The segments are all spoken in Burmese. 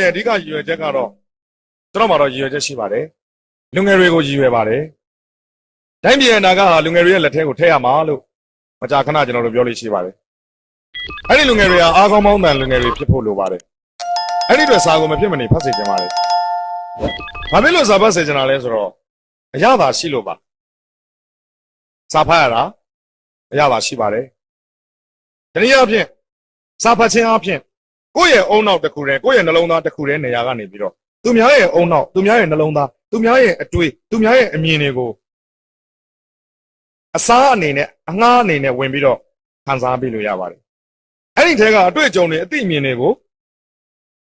အဓိကရည်ရွယ်ချက်ကတော့ကျွန်တော်မှာတော့ရည်ရွယ်ချက်ရှိပါတယ်လူငယ်တွေကိုရည်ရွယ်ပါတယ်တိုင်းပြည်အနာဂတ်ဟာလူငယ်တွေရဲ့လက်ထဲကိုထည့်ရမှာလို့မကြာခဏကျွန်တော်တို့ပြောလို့ရှိပါတယ်အဲ့ဒီလူငယ်တွေကအားကောင်းမောင်းတန်လူငယ်တွေဖြစ်ဖို့လိုပါတယ်အဲ့ဒီအတွက်စာကိုမဖြစ်မနေဖတ်စေချင်ပါတယ်ဘာဖြစ်လို့စာဖတ်စေချင်တာလဲဆိုတော့အရသာရှိလို့ပါစာဖတ်ရတာအရသာရှိပါတယ်တနည်းအားဖြင့်စာဖတ်ခြင်းအားဖြင့်ကိုယ့်ရဲ့အုံနောက်တစ်ခုတည်းကိုယ့်ရဲ့နှလုံးသားတစ်ခုတည်းနေရာကနေပြီးတော့သူများရဲ့အုံနောက်သူများရဲ့နှလုံးသားသူများရဲ့အတွေးသူများရဲ့အမြင်တွေကိုအစားအနေနဲ့အငှားအနေနဲ့ဝင်ပြီးတော့ခံစားပေးလို့ရပါတယ်အဲ့ဒီထဲကအတွေ့အကြုံတွေအသိအမြင်တွေကို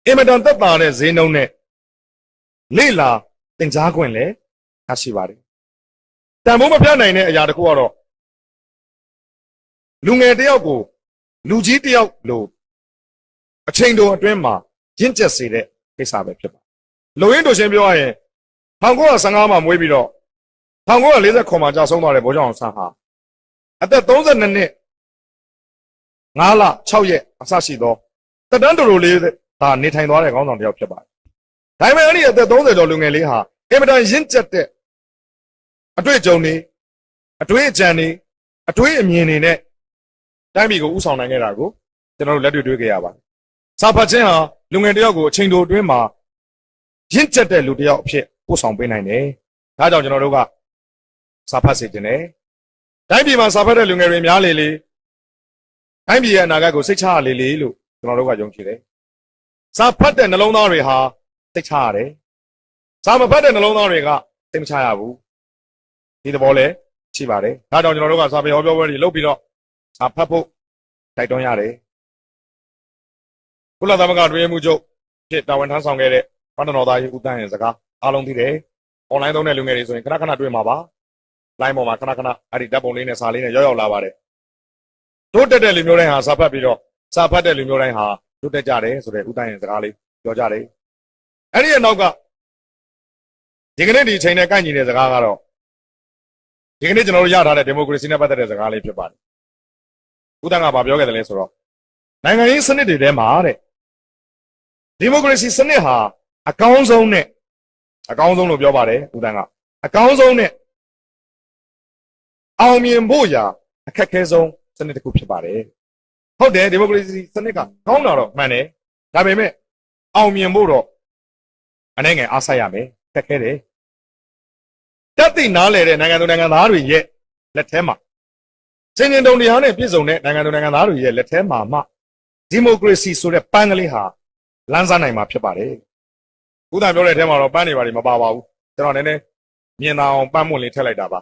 အင်မတန်သက်သာတဲ့ဈေးနှုန်းနဲ့လေ့လာသင်ကြားခွင့်လည်းရရှိပါတယ်တန်ဖိုးမပြနိုင်တဲ့အရာတစ်ခုကတော့လူငယ်တယောက်ကိုလူကြီးတယောက်လို့အချိန်တိုအတွင်းမှာရင့်ကျက်စေတဲ့ကိစ္စပဲဖြစ်ပါတယ်လူရင်းတို့ရှင်းပြောရရင်1915မှာမွေးပြီးတော့1949မှာကြာဆုံးသွားတဲ့ဗိုလ်ချုပ်အောင်ဆန်းဟာအသက်32နှစ်5လ6ရက်အစရှိသောတက်တန်းတူလေးဒါနေထိုင်သွားတဲ့ခေါင်းဆောင်တယောက်ဖြစ်ပါတယ်ဒါပေမဲ့အဲ့ဒီအသက်30ကျော်လူငယ်လေးဟာအင်မတန်ရင့်ကျက်တဲ့အတွေ့အကြုံတွေအတွေ့အကြံတွေအတွေ့အမြင်တွေနဲ့တိုင်းပြည်ကိုဥဆောင်နိုင်ခဲ့တာကိုကျွန်တော်တို့လက်တွေ့တွေ့ခဲ့ရပါတယ်စာဖတ်ခြင်းဟာလူငယ်တယောက်ကိုအချိန်တိုအတွင်းမှာရင့်ကျက်တဲ့လူတယောက်အဖြစ်ပို့ဆောင်ပေးနိုင်တယ်ဒါကြောင့်ကျွန်တော်တို့ကစာဖတ်စေခြင်းနဲ့တိုင်းပြည်မှာစာဖတ်တဲ့လူငယ်တွေများလေလေတိုင်းပြည်ရဲ့အနာဂတ်ကိုစိတ်ချရလေလေလို့ကျွန်တော်တို့ကယုံကြည်တယ်စာဖတ်တဲ့နှလုံးသားတွေဟာစိတ်ချရတယ်စာမဖတ်တဲ့နှလုံးသားတွေကစိတ်မချရဘူးဒီသဘောလဲရှိပါတယ်ဒါကြောင့်ကျွန်တော်တို့ကစာပေဟောပြောပွဲတွေလုပ်ပြီးတော့စာဖတ်ဖို့တိုက်တွန်းရတယ်ကုလသမဂ္ဂတွင်မှုချုပ်ဖြစ်တာဝန်ထမ်းဆောင်ခဲ့တဲ့ပန်းတော်သားကြီးဦးတန်းရဲ့စကားအားလုံးသိတယ်။ online သုံးတဲ့လူငယ်တွေဆိုရင်ခဏခဏတွေ့မှာပါ။ line ပေါ်မှာခဏခဏအဲ့ဒီဓာတ်ပုံလေးနဲ့စာလေးနဲ့ရောက်လာပါတယ်။တိုးတက်တဲ့လူမျိုးတိုင်းဟာစာဖတ်ပြီးတော့စာဖတ်တဲ့လူမျိုးတိုင်းဟာတိုးတက်ကြတယ်ဆိုတဲ့ဦးတန်းရဲ့စကားလေးပြောကြတယ်။အဲ့ဒီရဲ့နောက်ကဒီကနေ့ဒီအချိန်နဲ့ကိုက်ညီတဲ့စကားကတော့ဒီကနေ့ကျွန်တော်တို့ရထားတဲ့ဒီမိုကရေစီနဲ့ပတ်သက်တဲ့စကားလေးဖြစ်ပါတယ်။ဦးတန်းကဘာပြောခဲ့တယ်လဲဆိုတော့နိုင်ငံရေးစနစ်တွေထဲမှာတဲ့ဒီမိုကရေစီစနစ်ဟာအကောင်းဆုံးလို့ပြောပါတယ်ဦးတန်းကအကောင်းဆုံးနဲ့အောင်မြင်ဖို့ရာအခက်ခဲဆုံးစနစ်တစ်ခုဖြစ်ပါတယ်ဟုတ်တယ်ဒီမိုကရေစီစနစ်ကကောင်းတာတော့မှန်တယ်ဒါပေမဲ့အောင်မြင်ဖို့တော့အနေငယ်အားစိုက်ရမယ်ခက်ခဲတယ်တက်သိနားလေတဲ့နိုင်ငံသူနိုင်ငံသားတွေရဲ့လက်ထဲမှာစင်ကျင်တုံတရားနဲ့ပြည့်စုံတဲ့နိုင်ငံသူနိုင်ငံသားတွေရဲ့လက်ထဲမှာမှဒီမိုကရေစီဆိုတဲ့ပန်းကလေးဟာလမ်းစားနိုင်မှာဖြစ်ပါတယ်။ဦးသားပြောတဲ့အထဲမှာတော့ပန်းနေပါလိမ့်မပါပါဘူး။ကျွန်တော်နည်းနည်းမြင်သာအောင်ပန်းမွင့်လေးထည့်လိုက်တာပါ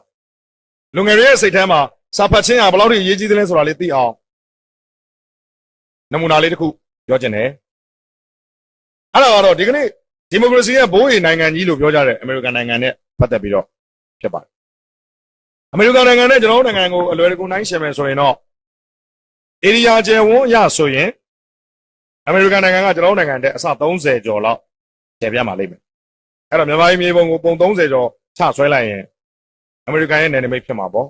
။လူငယ်တွေရဲ့စိတ်ထဲမှာစာဖတ်ခြင်းဟာဘယ်လောက်ထိအရေးကြီးသလဲဆိုတာလေးသိအောင်နမူနာလေးတစ်ခုပြောချင်တယ်။အဲ့ဒါကတော့ဒီကနေ့ဒီမိုကရေစီရဲ့ဘိုးအေနိုင်ငံကြီးလို့ပြောကြတဲ့အမေရိကန်နိုင်ငံနဲ့ပတ်သက်ပြီးတော့ဖြစ်ပါတယ်။အမေရိကန်နိုင်ငံနဲ့ကျွန်တော်တို့နိုင်ငံကိုအလွယ်တကူနိုင်ရှင်မယ်ဆိုရင်တော့ဧရိယာကျယ်ဝန်းအရဆိုရင်အမေရိကန်နိုင်ငံကကျွန်တော်တို့နိုင်ငံတဲ့အစ30ကျော်လောက်ကျယ်ပြန့်ပါလိမ့်မယ်အဲ့တော့မြန်မာပြည်မြေပုံကိုပုံ30ကျော်ချဆွဲလိုက်ရင်အမေရိကန်ရဲ့နယ်နိမိတ်ဖြစ်မှာပေါ့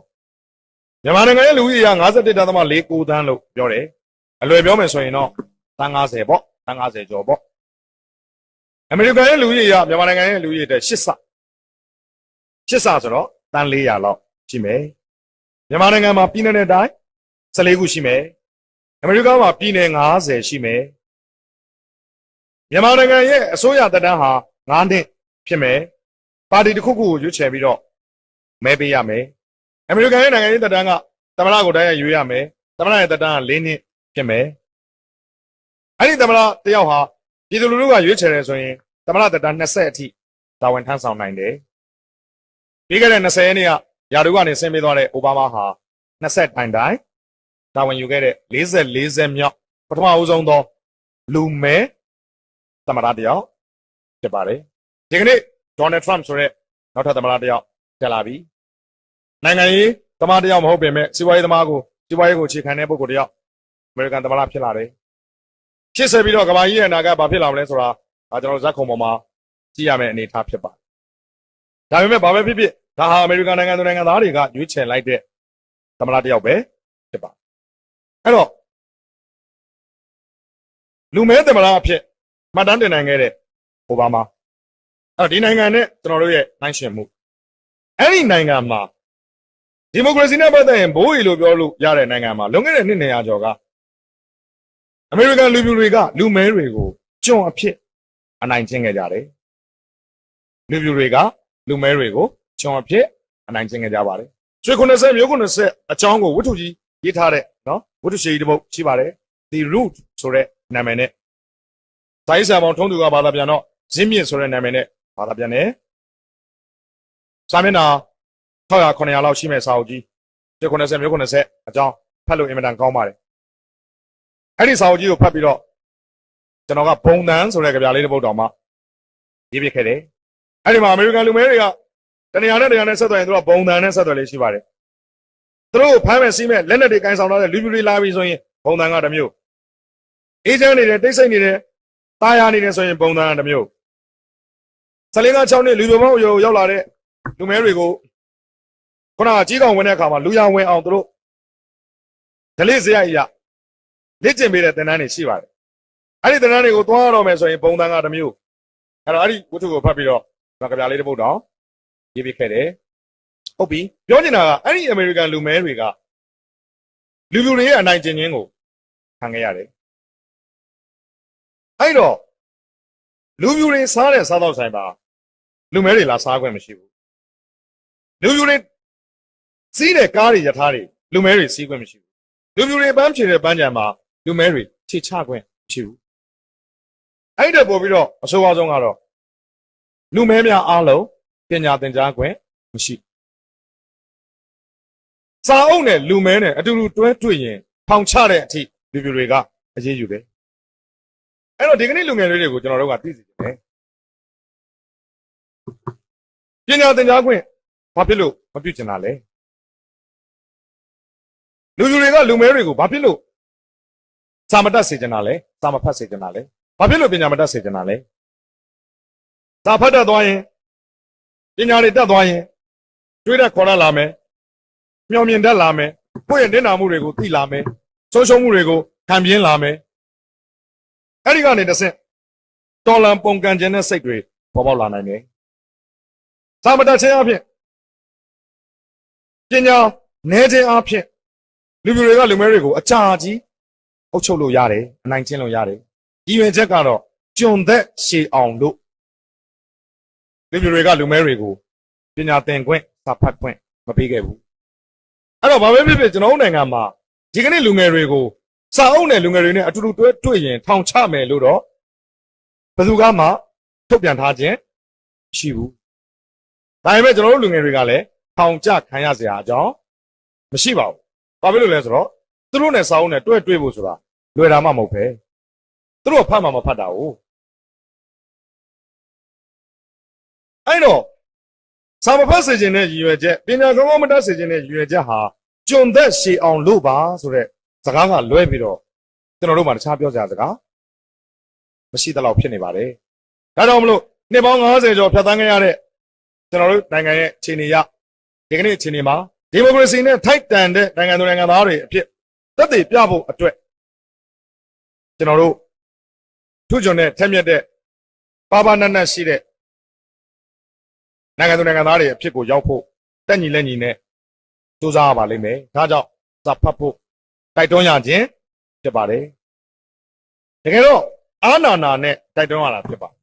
မြန်မာနိုင်ငံရဲ့လူဦးရေက 51.49 သန်းလို့ပြောတယ်အလွယ်ပြောမယ်ဆိုရင်တော့သန်း50ပေါ့သန်း50ကျော်ပေါ့အမေရိကန်ရဲ့လူဦးရေကမြန်မာနိုင်ငံရဲ့လူဦးရေတဲ့8ဆဆိုတော့သန်း400လောက်ရှိမယ်မြန်မာနိုင်ငံမှာပြည်နယ်နဲ့တိုင်း14ခုရှိမယ်အမေရိကန်မှာပြည်နယ်50ရှိမယ်မြန်မာနိုင်ငံရဲ့အစိုးရတပ်တန်းဟာ9နှစ်ဖြစ်မယ်ပါတီတစ်ခုခုကိုရွေးချယ်ပြီးတော့မဲပေးရမယ်အမေရိကန်ရဲ့နိုင်ငံရေးတပ်တန်းကသမ္မတကိုတိုင်းရရွေးရမယ်သမ္မတရဲ့တပ်တန်းက4နှစ်ဖြစ်မယ်အဲ့ဒီသမ္မတတယောက်ဟာပြည်သူလူထုကရွေးချယ်တယ်ဆိုရင်သမ္မတတပ်တန်း20အထိတာဝန်ထမ်းဆောင်နိုင်တယ်ပြီးခဲ့တဲ့20ရက်နေ့ကယာဒူကနေဆင်းပေးသွားတဲ့အိုဘားမားဟာ20တိုင်တာဝန်ယူခဲ့တဲ့40မြောက်ပထမအဦးဆုံးသောလူမဲသမ္မတတယောက်ဖြစ်ပါတယ်ဒီကနေ့ဒေါ်နယ်ထရမ့်ဆိုတဲ့နောက်ထပ်သမ္မတတယောက်တက်လာပြီနိုင်ငံရေးသမားတယောက်မဟုတ်ပေမဲ့စီးပွားရေးသမားကိုစီးပွားရေးကိုခြေခံတဲ့ပုဂ္ဂိုလ်တယောက်အမေရိကန်သမ္မတဖြစ်လာတယ်ရှေ့ဆက်ပြီးတော့ကမ္ဘာကြီးရဲ့အနာဂတ်ဘာဖြစ်လာမလဲဆိုတာဒါကျွန်တော်ဇက်ခုံပေါ်မှာကြည့်ရမယ့်အနေအထားဖြစ်ပါတယ်ဒါပေမဲ့ဘာပဲဖြစ်ဖြစ်ဒါဟာအမေရိကန်နိုင်ငံသူနိုင်ငံသားတွေကရွေးချယ်လိုက်တဲ့သမ္မတတယောက်ပဲဖြစ်ပါတယ်အဲ့တော့လူမဲသမ္မတအဖြစ် မှတ်တမ်းတင်နိုင်ခဲ့တဲ့အိုဘားမားအဲ့ဒီနိုင်ငံနဲ့ကျွန်တော်တို့ရဲ့နိုင်ရှင်မှုအဲ့ဒီနိုင်ငံမှာဒီမိုကရေစီနဲ့ပတ်သက်ရင်ဘိုးရီလို့ပြောလို့ရတဲ့နိုင်ငံမှာလွန်ခဲ့တဲ့နှစ်200ကျော်ကအမေရိကန်လူပြူတွေကလူမဲတွေကိုကျွန်အဖြစ်အနိုင်ကျင့်ခဲ့ကြတယ်လူပြူတွေကလူမဲတွေကိုကျွန်အဖြစ်အနိုင်ကျင့်ခဲ့ကြပါတယ်ရွှေ90မျိုး90အကြောင်းကိုဝတ္ထုကြီးရေးထားတဲ့နော်ဝတ္ထုရှည်တစ်ပုဒ်ရှိပါတယ် The Root ဆိုတဲ့နာမည်နဲ့ဇာတိဆရာပေါင်းထုံးသူကဘာသာပြန်တော့ဇင်းမြင့်ဆိုတဲ့နာမည်နဲ့ဘာသာပြန်တယ်စာမျက်နှာ600 900လောက်ရှိမဲ့စာအုပ်ကြီးရွှေ90မျိုး90အကြောင်းဖတ်လို့အင်မတန်ကောင်းပါတယ်အဲ့ဒီစာအုပ်ကြီးကိုဖတ်ပြီးတော့ကျွန်တော်ကဘုံတန်းဆိုတဲ့ကြပြလေးတစ်ပုဒ်တော်မှရေးပြခဲ့တယ်အဲ့ဒီမှာအမေရိကန်လူမဲတွေကတနေရာနဲ့ဆက်သွယ်ရင်သူကဘုံတန်းနဲ့ဆက်သွယ်လေးရှိပါတယ်သူတို့ဖမ်းမဲ့စီးမဲ့လက်နက်တွေကင်ဆောင်ထားတဲ့လူပြူတွေလာပြီးဆိုရင်ဘုံတန်းကတစ်မျိုးအေဂျင့်နေတယ်တိတ်ဆိတ်နေတယ်တာယာနေတယ်ဆိုရင်ဘုံတန်းကတစ်မျိုး15 6နှစ်လူပြိုပေါင်းရောက်လာတဲ့လူမဲတွေကိုခုနကကြီးကောင်ဝင်တဲ့အခါမှာလူရဝင်အောင်သူတို့ဒလိစရိုက်ရလက်ကျင်ပေးတဲ့သင်တန်းတွေရှိပါတယ်အဲ့ဒီသင်တန်းတွေကိုသွားရတော့မယ်ဆိုရင်ဘုံတန်းကတစ်မျိုးအဲ့တော့အဲ့ဒီဝတ္ထုကိုဖတ်ပြီးတော့ကျွန်တော်ကြပြလေးတစ်ပုဒ်တော့ရေးပြခဲ့တယ်ဟုတ်ပြီပြောနေတာကအဲ့ဒီအမေရိကန်လူမဲတွေကလူပြူတွေရဲ့အနိုင်ကျင့်ခြင်းကိုခံခဲ့ရတယ်အဲ့တော့လူပြူတွေစားတဲ့စားတော့ဆိုင်ပါလူမဲတွေလာစားခွင့်မရှိဘူးလူပြူတွေစီးတဲ့ကားတွေယထာတွေလူမဲတွေစီးခွင့်မရှိဘူးလူပြူတွေပန်းဖြေတဲ့ပန်းကြံမှာလူမဲတွေခြေချခွင့်မရှိဘူးအဲ့ဒါပို့ပြီးတော့အဆိုးအဆုံးကတော့လူမဲများအားလုံးပညာသင်ကြားခွင့်မရှိစာအုပ်နဲ့လူမဲနဲ့အတူတူတွဲတွေ့ရင်ထောင်ချတဲ့အထိလူပြူတွေကအရေးယူတယ်အဲ့တော့ဒီကနေ့လူငယ်လေးတွေကိုကျွန်တော်တို့ကသိစေချင်တယ်ပညာသင်ကြားခွင့်ဘာဖြစ်လို့မပြုချင်တာလဲလူပြူတွေကလူမဲတွေကိုဘာဖြစ်လို့စာမတတ်စေချင်တာလဲစာမဖတ်စေချင်တာလဲဘာဖြစ်လို့ပညာမတတ်စေချင်တာလဲစာဖတ်တတ်သွားရင်ပညာတွေတတ်သွားရင်တွေးတတ်ခေါ်တတ်လာမယ်မျှော်မြင်တတ်လာမယ်ကိုယ့်ရဲ့နစ်နာမှုတွေကိုသိလာမယ်ဆုံးရှုံးမှုတွေကိုခံပြင်းလာမယ်အဲ့ဒီကနေတစ်ဆင့်တော်လန်ပုံကန်ခြင်းတဲ့စိတ်တွေပေါ်ပေါက်လာနိုင်တယ်စာမတတ်ခြင်းအဖြစ်ပညာနည်းခြင်းအဖြစ်လူပြူတွေကလူမဲတွေကိုအကြာကြီးအုပ်ချုပ်လို့ရတယ်အနိုင်ကျင့်လို့ရတယ်ဒီရွယ်ချက်ကတော့ကျွန်သက်ရှည်အောင်လို့လူပြူတွေကလူမဲတွေကိုပညာသင်ခွင့်စာဖတ်ခွင့်မပေးခဲ့ဘူးအဲ့တော့ဘာပဲဖြစ်ဖြစ်ကျွန်တော်တို့နိုင်ငံမှာဒီကနေ့လူငယ်တွေကိုစာအုပ်နဲ့လူငယ်တွေနဲ့အတူတူတွဲတွေ့ရင်ထောင်ချမယ်လို့တော့ဘယ်သူကမှထုတ်ပြန်ထားခြင်းမရှိဘူးဒါပေမဲ့ကျွန်တော်တို့လူငယ်တွေကလည်းထောင်ချခံရစရာအကြောင်းမရှိပါဘူးဘာဖြစ်လို့လဲဆိုတော့သူတို့နဲ့စာအုပ်နဲ့တွဲတွေ့ဖို့ဆိုတာလွယ်တာမှမဟုတ်ပဲသူတို့ဖတ်မှမဖတ်တာ哦အဲ့တော့စာမဖတ်စေခြင်းနဲ့ရည်ရွယ်ချက်ပညာကောင်းကောင်းမတတ်စေခြင်းနဲ့ရည်ရွယ်ချက်ဟာကျွန်သက်ရှည်အောင်လို့ပါဆိုတဲ့စကားကလွဲပြီးတော့ကျွန်တော်တို့မှတခြားပြောစရာစကားမရှိသလောက်ဖြစ်နေပါတယ်ဒါကြောင့်မလို့နှစ်ပေါင်း90ကျော်ဖြတ်သန်းခဲ့ရတဲ့ကျွန်တော်တို့နိုင်ငံရဲ့အခြေအနေရဒီကနေ့အခြေအနေမှာဒီမိုကရေစီနဲ့ထိုက်တန်တဲ့နိုင်ငံသူနိုင်ငံသားတွေအဖြစ်သက်သေပြဖို့အတွက်ကျွန်တော်တို့ထုချွန်တဲ့ထက်မြက်တဲ့ပါပါနတ်နတ်ရှိတဲ့နိုင်ငံသူနိုင်ငံသားတွေအဖြစ်ကိုရောက်ဖို့တက်ညီလက်ညီနဲ့စူးစမ်းရပါလိမ့်မယ်ဒါကြောင့်စာဖတ်ဖို့တိုက်တွန်းရခြင်းဖြစ်ပါတယ်တကယ်တော့အာနာနာနဲ့တိုက်တွန်းရတာဖြစ်ပါတယ်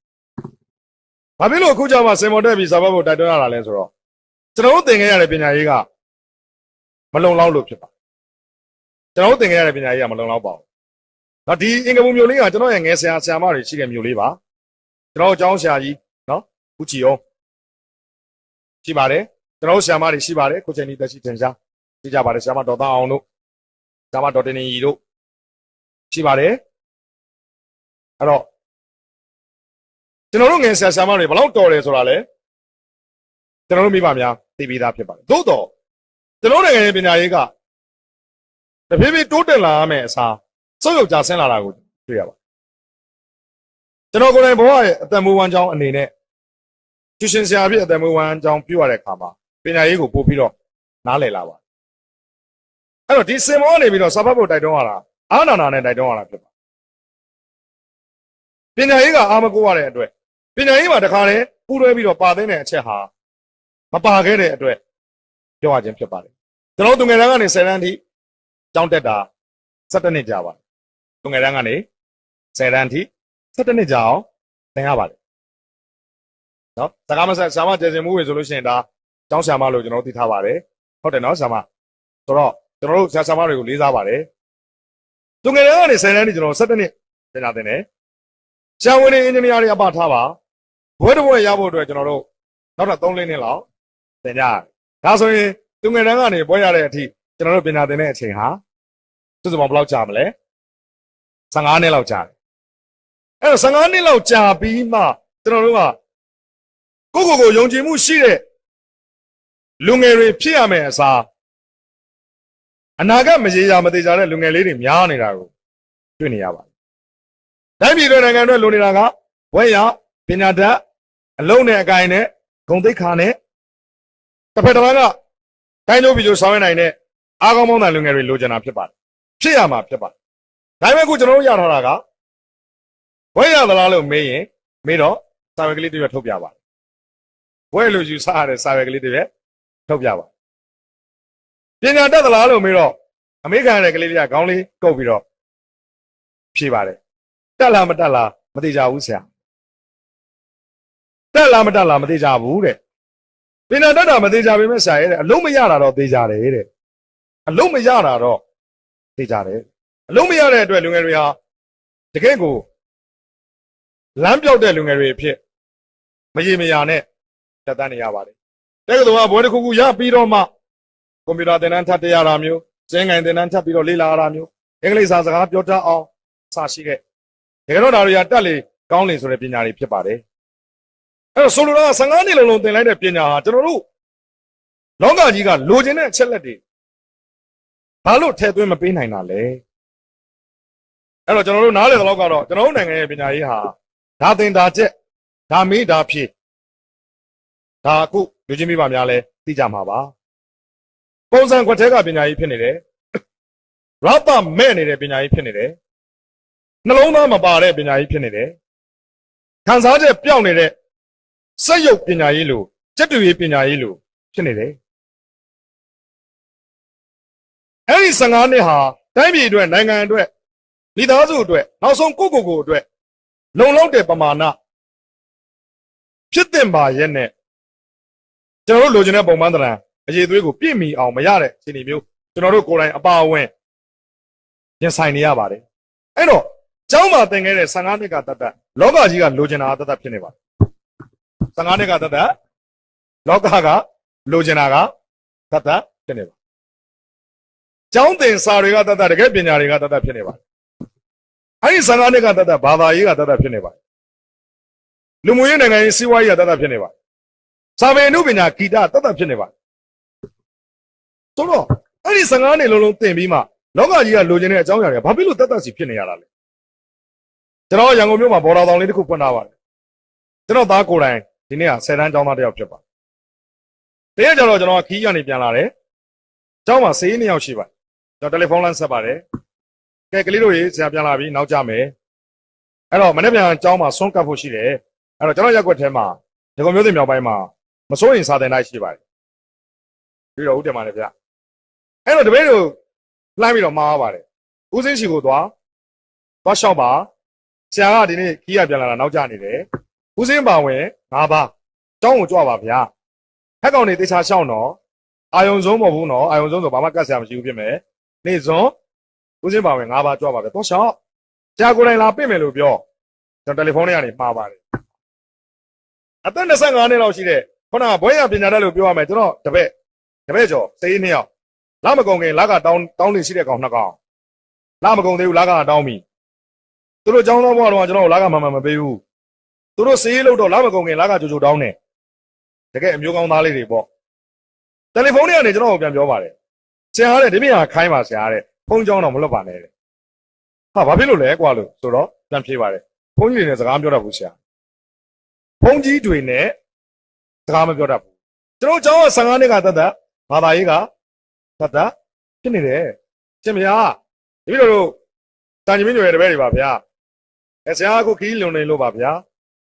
ဘာဖြစ်လို့အခုကြောင့်မှစင်မော်တက်ပြီးစာဖတ်ဖို့တိုက်တွန်းရတာလဲဆိုတော့ကျွန်တော်တို့သင်ခဲ့ရတဲ့ပညာရေးကမလုံလောက်လို့ဖြစ်ပါတယ်ကျွန်တော်တို့သင်ခဲ့ရတဲ့ပညာရေးကမလုံလောက်ပါဘူး။နော်ဒီအင်္ဂပူမျိုးလေးကကျွန်တော်ရဲ့ငယ်ဆရာမတွေရှိတဲ့မျိုးလေးပါကျွန်တော်အကြောင်းဆရာကြီးနော်ဦးကြည်အောင်ရှိပါတယ်ကျွန်တော်ဆရာမတွေရှိပါတယ်ကိုချိန်ဒီတက်ရှိတင်ရှားရှိကြပါတယ်ဆရာမဒေါ်သားအောင်တို့ဆရာမဒေါ်တင်နေကြီးတို့ရှိပါတယ်အဲ့တော့ကျွန်တော်တို့ငယ်ဆရာမတွေဘယ်လောက်တော်တယ်ဆိုတာလဲကျွန်တော်တို့မိဘများသိပြီးသားဖြစ်ပါတယ်သို့တော့ကျွန်တော်နိုင်ငံရဲ့ပညာရေးကတဖြည်းဖြည်းတိုးတက်လာရမယ့်အစားစုပ်ယုပ်ကြဆင်းလာတာကိုတွေ့ရပါတယ်ကျွန်တော်ကိုယ်တိုင်ဘဝရဲ့အသက်မွေးဝမ်းကြောင်းအနေနဲ့ကျူရှင်ဆရာဖြစ်အသက်မွေးဝမ်းကြောင်းပြုရတဲ့အခါမှာပညာရေးကိုပို့ပြီးတော့နားလည်လာပါတယ်အဲ့တော့ဒီစင်မောကနေပြီးတော့စာဖတ်ဖို့တိုက်တွန်းရတာအာနာနာနဲ့တိုက်တွန်းရတာဖြစ်ပါ ပညာရေးကအာမကိုရတဲ့အတွက်ပညာရေးမှာတခါတည်းပူးတွဲပြီးတော့ပါသိတဲ့အချက်ဟာမပါခဲ့တဲ့အတွက်ပြောရခြင်းဖြစ်ပါတယ်ကျွန်တော်တို့ငယ်တန်းကနေ10တန်းထိကျောင်းတက်တာ17နှစ်ကြာပါတယ်သူငယ်တန်းကနေ10တန်းထိ17နှစ်ကြာအောင်သင်ရပါတယ်နော်စကားမဆက်ဆာမကျေစင်မှုဝင်ဆိုလို့ရှိရင်ဒါကျောင်းဆရာမလို့ကျွန်တော်သိထားပါတယ်ဟုတ်တယ်နော်ဆရာမဆိုတော့ကျွန်တော်တို့ဆရာမတွေကိုလေးစားပါတယ်သူငယ်တန်းကနေ10တန်းထိကျွန်တော်17နှစ်သင်တာသင်တယ်ဆရာဝန်တွေအင်ဂျင်နီယာတွေအပထားပါဘွဲတစ်ဘွဲရဖို့အတွက်ကျွန်တော်တို့နောက်ထပ်3-4နှစ်လောက်သင်ကြရတယ်ဒါဆိုရင်သူငယ်တန်းကနေဘွဲရတဲ့အထိကျွန်တော်တို့ပညာသင်တဲ့အချိန်ဟာစုစုပေါင်းဘယ်လောက်ကြာမလဲ15နှစ်လောက်ကြာတယ်အဲ့တော့15နှစ်လောက်ကြာပြီးမှကျွန်တော်တို့ကကိုယုံကြည်မှုရှိတဲ့လူငယ်တွေဖြစ်ရမယ်အစားအနာဂတ်မရေရာမသေးကြတဲ့လူငယ်လေးတွေများနေတာကိုတွေ့နေရပါတယ်တိုင်းပြည်တွေနိုင်ငံတွေလိုနေတာကဘွဲရပညာတတ်အလုံးနဲ့အကိုင်နဲ့ဂုဏ်သိက္ခာနဲ့တစ်ဖက်တစ်လမ်းကတိုင်းတို့ပြည်တို့ဆောင်ရွက်နိုင်တဲ့အားကောင်းမောင်းတဲ့လူငယ်တွေလိုချင်တာဖြစ်ပါတယ်ဖြစ်ရမှာဖြစ်ပါတယ်ဒါပေမဲ့အခုကျွန်တော်တို့ရထားတာကဘွဲရသလားလို့မေးရင်မေးတော့စာရွက်ကလေးတစ်ရွက်ထုတ်ပြပါတယ်ဘွဲလို့ယူဆရတဲ့စာရွက်ကလေးတစ်ရွက်ထုတ်ပြပါတယ်ပညာတတ်သလားလို့မေးတော့အမေခံရတဲ့ကလေးတွေကခေါင်းလေးကုတ်ပြီးတော့ဖြေပါတယ်တက်လားမတက်လားမသိကြဘူးဆရာတက်လားမတက်လားမသိကြဘူးတဲ့ပညာတတ်တာမသိကြပေမဲ့ဆရာရဲ့အလုံးမရတာတော့သိကြတယ်တဲ့အလုံးမရတာတော့သိကြတယ်အလုံးမရတဲ့အတွက်လူငယ်တွေဟာတကယ်ကိုလမ်းပြောက်တဲ့လူငယ်တွေဖြစ်မရေမရာနဲ့တက်တန်းနေရပါတယ်တကယ်တော့ဘွဲတစ်ခုခုရပြီးတော့မှကွန်ပျူတာသင်တန်းထပ်တရတာမျိုးစင်ငိုင်သင်တန်းထပ်ပြီးတော့လေ့လာရတာမျိုးအင်္ဂလိပ်စာစကားပြောတတ်အောင်စရှိခဲ့တကယ်တော့ဒါတွေကတက်လေကောင်းလေဆိုတဲ့ပညာတွေဖြစ်ပါတယ်အဲ့တော့ဆိုလိုတာက15နှစ်လုံးသင်လိုက်တဲ့ပညာဟာကျွန်တော်တို့လောကကြီးကလိုချင်တဲ့အချက်လက်တွေဘာလို့ထည့်သွင်းမပေးနိုင်တာလဲအဲ့တော့ကျွန်တော်တို့နားလည်သလောက်ကတော့ကျွန်တော်တို့နိုင်ငံရဲ့ပညာရေးဟာဒါသင်ဒါချက်ဒါမေးဒါဖြေဒါအခုလူချင်းမိဘများလဲသိကြမှာပါပုံစံခွက်ထဲကပညာရေးဖြစ်နေတယ်ရသမဲ့နေတဲ့ပညာရေးဖြစ်နေတယ်နှလုံးသားမပါတဲ့ပညာရေးဖြစ်နေတယ်ခံစားချက်ပျောက်နေတဲ့စက်ရုပ်ပညာရေးလိုစက်တူရေးပညာရေးလိုဖြစ်နေတယ်အဲ့ဒီ15နှစ်ဟာတိုင်းပြည်အတွက်နိုင်ငံအတွက်မိသားစုအတွက်နောက်ဆုံးကိုယ့်အတွက်လုံလောက်တဲ့ပမာဏဖြစ်တင်ပါရဲ့နဲ့ကျွန်တော်တို့လိုချင်တဲ့ပုံမှန်သဏ္ဍာန်အရေးသွေးကိုပြည့်မီအောင်မရတဲ့အခြေအနေမျိုးကျွန်တော်တို့ကိုယ်တိုင်အပါအဝင်ရင်ဆိုင်နေရပါတယ်အဲ့တော့ကျောင်းမှာသင်ခဲ့တဲ့15နှစ်ကတတ်လောကကြီးကလိုချင်တာတတ်ဖြစ်နေပါတယ်15နှစ်ကတတ်လောကကလိုချင်တာကတတ်ဖြစ်နေပါကျောင်းသင်စာတွေကတတ်တကယ်ပညာတွေကတတ်ဖြစ်နေပါတယ်အဲ့ဒီ15နှစ်ကတတ်ဘာသာရေးကတတ်ဖြစ်နေပါတယ်လူမှုရေးနိုင်ငံရေးစီးပွားရေးကတတ်ဖြစ်နေပါတယ်စာပေအမှုပညာဂီတတတ်ဖြစ်နေပါတယ်ဆိုတော့အဲ့ဒီ15နှစ်လုံးသင်ပြီးမှလောကကြီးကလိုချင်တဲ့အကြောင်းအရာတွေကဘာဖြစ်လို့တတ်စီဖြစ်နေရတာလဲကျွန်တော်ရန်ကုန်မြို့မှာဘော်ဒါဆောင်လေးတစ်ခုဖွင့်ထားပါတယ်ကျွန်တော်သားကိုယ်တိုင်ဒီနေ့က10တန်းကျောင်းသားတစ်ယောက်ဖြစ်ပါတယ်တရက်ကျတော့ကျွန်တော်ခီးကနေပြန်လာတယ်ကျောင်းမှာဆေး2ယောက်ရှိပါတယ်ကျွန်တော်တယ်လီဖုန်းလမ်းဆက်ပါတယ်ကဲကလေးတို့ရေဆရာပြန်လာပြီနောက်ကြမယ်အဲ့တော့မနေ့ပြန်ကျောင်းမှာဆွန့်ကပ်ဖို့ရှိတယ်အဲ့တော့ကျွန်တော်ရက်ွက်ထဲမှာဒီကောင်မျိုးတွေမြောက်ပိုင်းမှာမစိုးရင်စာသင်တိုင်းရှိပါတယ်ပြီးတော့ဦးတင်ပါတယ်ဗျအဲ့တော့တပည့်တို့လှမ်းပြီးတော့မှားပါတယ်ဦးစင်းရှိကိုသွားလျှောက်ပါဆရာကဒီနေ့ခီးရပြန်လာတာနောက်ကျနေတယ်ဦးစင်းပါဝင်5ပါးကျောင်းကိုကြွပါဗျာဟက်ကောင်နေတေချာရှောင်းတော့အာယုံဆုံးမဟုတ်ဘူးနော်အာယုံဆုံးဆိုဘာမှကတ်ဆရာမရှိဘူးဖြစ်မယ်နေစွန်းဦးစင်းပါဝင်5ပါးကြွပါဗျာတော့ရှောက်ဆရာကိုယ်တိုင်လာပြင့်မယ်လို့ပြောကျွန်တော်တယ်လီဖုန်းထဲကနေမှားပါတယ်အသက်25နှစ်လောက်ရှိတဲ့ခုနကဘွဲရပညာတတ်လို့ပြောရမယ်ကျွန်တော်တပည့်ကျော်စေး2ယောက်လာမကုန်ခင်လာကတောင်းနေရှိတဲ့ကောင်2ကောင်လာမကုန်သေးဘူးလာကတောင်းပြီသူတို့ចောင်းတော်ဘွားတော့ကျွန်တော်လာကမှမပေးဘူးသူတို့စေးလို့တော့လာမကုန်ခင်လာကကြိုတောင်းတယ်တကယ်အမျိုးကောင်းသားလေးတွေပေါ့တယ်လီဖုန်းထဲကနေကျွန်တော်ကိုပြန်ပြောပါတယ်ဆရာတဲ့ဒီမြဟာခိုင်းပါဆရာတဲ့ဖုန်းကြောင်းတော့မလွတ်ပါနဲ့တဲ့ဟာဘာဖြစ်လို့လဲကွာလို့ဆိုတော့ပြန်ဖြေပါတယ်ဖုန်းကြီးတွေနဲ့စကားပြောတတ်ဘူးဆရာဖုန်းကြီးတွေနဲ့စကားမပြောတတ်ဘူးကျွန်တော်ကျောင်းက15နှစ်ကတတ်ဘာသာရေးကတတ်ဖြစ်နေတယ်ရှင်မယားဒီလိုတာညီမင်းတွေတပည့်တွေပါဗျာ ဆရာကခီးလွန်နေလို့ပါဗျာ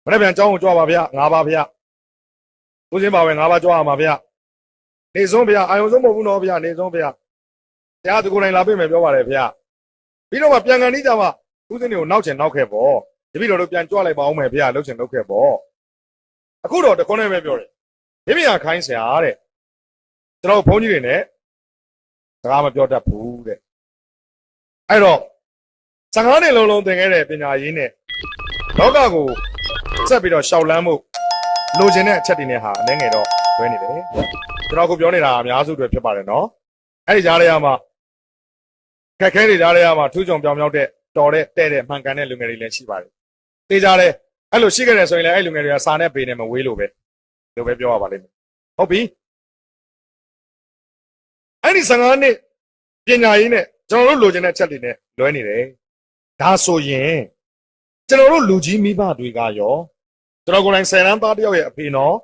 မနေ့ပြန်အကြောင်းကိုကြွားပါဗျာ9ပါဗျာဦးစင်းပါပဲ9ပါကြွားရမှာဗျာနေဆုံးဗျာအာယုံဆုံးမဟုတ်ဘူးနော်ဗျာနေဆုံးဗျာဆရာကကိုယ်တိုင်လာပြင်မယ်ပြောပါတယ်ဗျာပြီးတော့မှပြန်ကန်နေကြမှာဦးစင်းတွေကိုနောက်ချင်နောက်ခဲ့ပေါ့တပည့်တော်တို့ပြန်ကြွလိုက်ပါအောင်မယ်ဗျာလှုပ်ချင်လှုပ်ခဲ့ပေါ့အခုတော့တခွန်းနဲ့ပဲပြောတယ်မိမိဟာခိုင်းဆရာတဲ့ကျွန်တော်ဘုန်းကြီးတွေနဲ့စကားမပြောတတ်ဘူးတဲ့အဲ့တော့15နှစ်လုံးလုံးသင်ခဲ့တဲ့ပညာရေးနဲ့လောကကိုဆက်ပြီးတော့ရှောက်လန်းမှုလိုချင်တဲ့အချက်တွေနဲ့ဟာအနေငယ်တော့တွဲနေတယ်ကျွန်တော်ကိုပြောနေတာအများစုတွေဖြစ်ပါတယ်နော်အဲ့ဒီကြားထဲမှာခက်ခဲတွေကြားထဲမှာထူးချွန်ပြောင်မြောက်တဲ့တော်တဲ့တဲ့တဲ့မှန်ကန်တဲ့လူငယ်တွေလည်းရှိပါတယ်သိကြတယ်အဲ့လိုရှိခဲ့တယ်ဆိုရင်လည်းအဲ့လူငယ်တွေကစာနဲ့ပေနဲ့မဝေးလို့ပဲပြောရပါလိမ့်မယ်ဟုတ်ပြီအဲ့ဒီ15နှစ်ပညာရေးနဲ့ကျွန်တော်တို့လိုချင်တဲ့ချက်တွေနဲ့လွဲနေတယ်ဒါဆိုရင်ကျွန်တော်တို့လူကြီးမိဘတွေကရောကျွန်တော်ကိုယ်တိုင်10တန်းသားတယောက်ရဲ့အဖေနော်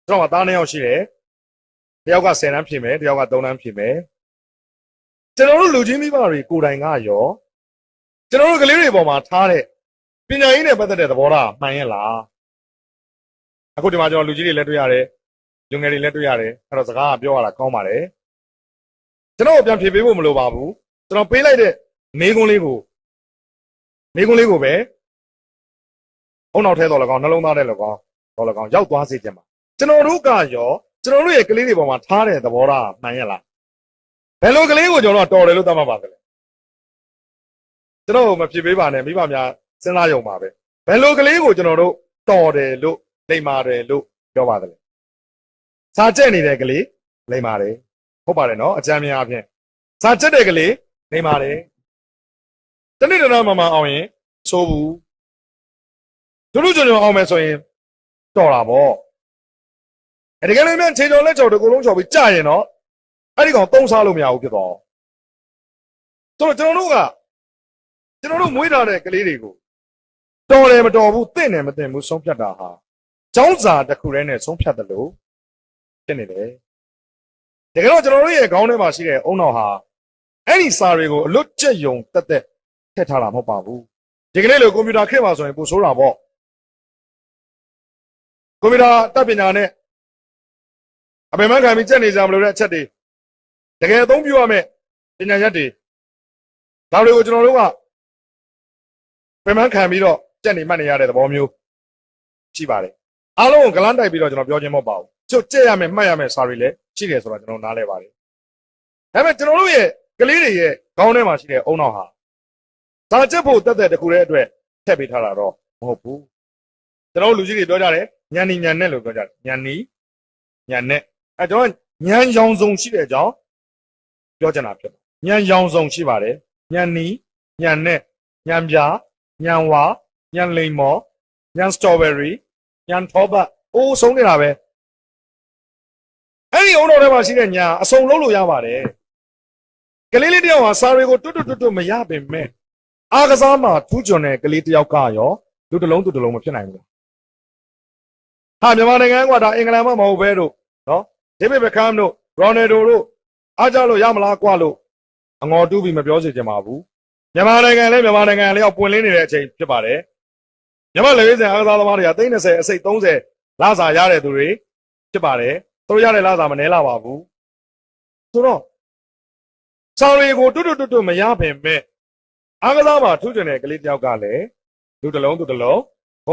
ကျွန်တော်ကသား2ယောက်ရှိတယ်တယောက်က10တန်းဖြေမယ်တယောက်က3တန်းဖြေမယ်ကျွန်တော်တို့လူကြီးမိဘတွေကိုယ်တိုင်ကရောကျွန်တော်တို့ကလေးတွေပေါ်မှာထားတဲ့ပညာရေးနဲ့ပတ်သက်တဲ့သဘောထားမှန်ရဲ့လားအခုဒီမှာကျွန်တော်လူကြီးတွေလည်းတွေ့ရတယ်လူငယ်တွေလည်းတွေ့ရတယ်အဲ့တော့စကားကပြောရတာကောင်းပါတယ်ကျွန်တော်ပြန်ဖြေပေးဖို့မလိုပါဘူးကျွန်တော်ပေးလိုက်တဲ့မေးခွန်းလေးကိုပဲအုံနောက်ထဲတော်လကောင်နှလုံးသားထဲတော်လကောင်ရောက်သွားစေချင်ပါကျွန်တော်တို့ကရောကျွန်တော်တို့ရဲ့ကလေးတွေပေါ်မှာထားတဲ့သဘောထားမှန်ရဲ့လားဘယ်လိုကလေးကိုကျွန်တော်တို့တော်တယ်လို့သတ်မှတ်ပါသလဲကျွန်တော်မဖြေပေးပါနဲ့မိဘများစဉ်းစားရုံပါပဲဘယ်လိုကလေးကိုကျွန်တော်တို့တော်တယ်လို့လိမ္မာတယ်လို့ပြောပါသလဲစာကျက်နေတဲ့ကလေးလိမ္မာတယ်ဟုတ်ပါတယ်နော်အကြမ်းများအဖြစ်စာကျက်တဲ့ကလေးလိမ္မာတယ်တနေ့တနေ့မှအောင်ရင်ဆိုဘူးတို့တို့ကျွန်တော်အောင်မယ်ဆိုရင်တော်တာပေါ့အဲ့ဒီကလေးမြန်ခြေတော်လက်ချော်တကူလုံးချော်ပြီးကြာရင်တော့အဲ့ဒီကောင်သုံးစားလို့မရဘူးဖြစ်သွားဆိုတော့ကျွန်တော်တို့မွေးထားတဲ့ကလေးတွေကိုတော်တယ်မတော်ဘူးတင့်တယ်မတင့်ဘူးဆုံးဖြတ်တာဟာကျောင်းစာတစ်ခုတည်းနဲ့ဆုံးဖြတ်တယ်လို့ဖြစ်နေတယ်တကယ်တော့ကျွန်တော်တို့ရဲ့ခေါင်းထဲမှာရှိတဲ့အုံတော်ဟာအဲ့ဒီစာတွေကိုအလွတ်ကျက်ယုံတက်တက်ထည့်ထားတာမဟုတ်ပါဘူးဒီကနေ့လိုကွန်ပျူတာခေတ်မှာဆိုရင်ပို့ဆိုးတာပေါ့ကွန်ပျူတာတပ်ပညာနဲ့အပေမှန်ခံပြီးကြက်နေကြမလို့တဲ့အချက်တွေတကယ်အသုံးပြုရမယ်ပညာရက်တွေဒါတွေကိုကျွန်တော်တို့ကပေမှန်ခံပြီးတော့ကြက်နေမှတ်နေရတဲ့သဘောမျိုးရှိပါတယ်အားလုံးကိုဂလန်းတိုက်ပြီးတော့ကျွန်တော်ပြောခြင်းမဟုတ်ပါဘူးကြက်ရမယ်မှတ်ရမယ်စာတွေလည်းရှိတယ်ဆိုတော့ကျွန်တော်နားလဲပါတယ်ဒါပေမဲ့ကျွန်တော်တို့ရဲ့ကလေးတွေရဲ့ခေါင်းထဲမှာရှိတဲ့အုံနောက်ဟာစာချက်ဖို့တက်တဲ့တခုတည်းအတွက်ထည့်ပေးထားတာတော့မဟုတ်ဘူးကျွန်တော်လူကြီးတွေပြောကြတယ်ညံနီညံနဲ့လို့ပြောကြတယ်ညံနီညံနဲ့အဲကျွန်တော်ညံရောင်စုံရှိတဲ့အကြောင်းပြောချင်တာဖြစ်တယ်ညံရောင်စုံရှိပါတယ်ညံနီညံနဲ့ညံပြာညံဝါညံလိမ်မော်ညံစတော်ဘယ်ရီညံထောပတ်အိုးဆုံးနေတာပဲအဲ့ဒီအုံတော်ထဲမှာရှိတဲ့ညာအစုံလုံးလို့ရပါတယ်ကလေးလေးတယောက်ဟာစာတွေကိုတွတ်မရပင်မဲ့အားကစားမှာထူးချွန်တဲ့ကလေးတယောက်ကရောလူတစ်လုံးမဖြစ်နိုင်ဘူးဟာမြန်မာနိုင်ငံကဒါအင်္ဂလန်မှမဟုတ်ပဲတို့နော်ဒေးဗစ်ဘက်ခမ်တို့ရိုနယ်ဒိုတို့အားကြလို့ရမလားကွာလို့အငေါ်တူးပြီးမပြောစေချင်ပါဘူးမြန်မာနိုင်ငံလည်းပွင့်လင်းနေတဲ့အချိန်ဖြစ်ပါတယ်မြန်မာလေဝိဇ္ဇာအားကစားသမားတွေက30အစိတ်30လစာရတဲ့သူတွေဖြစ်ပါတယ်သူတို့ရတဲ့လစာမနည်းလာပါဘူးဆိုတော့စာတွေကိုတွတ်မရပင်မဲ့အားကစားမှာထူးချွန်တဲ့ကလေးတယောက်ကလည်းလူတစ်လုံးဂုဏ်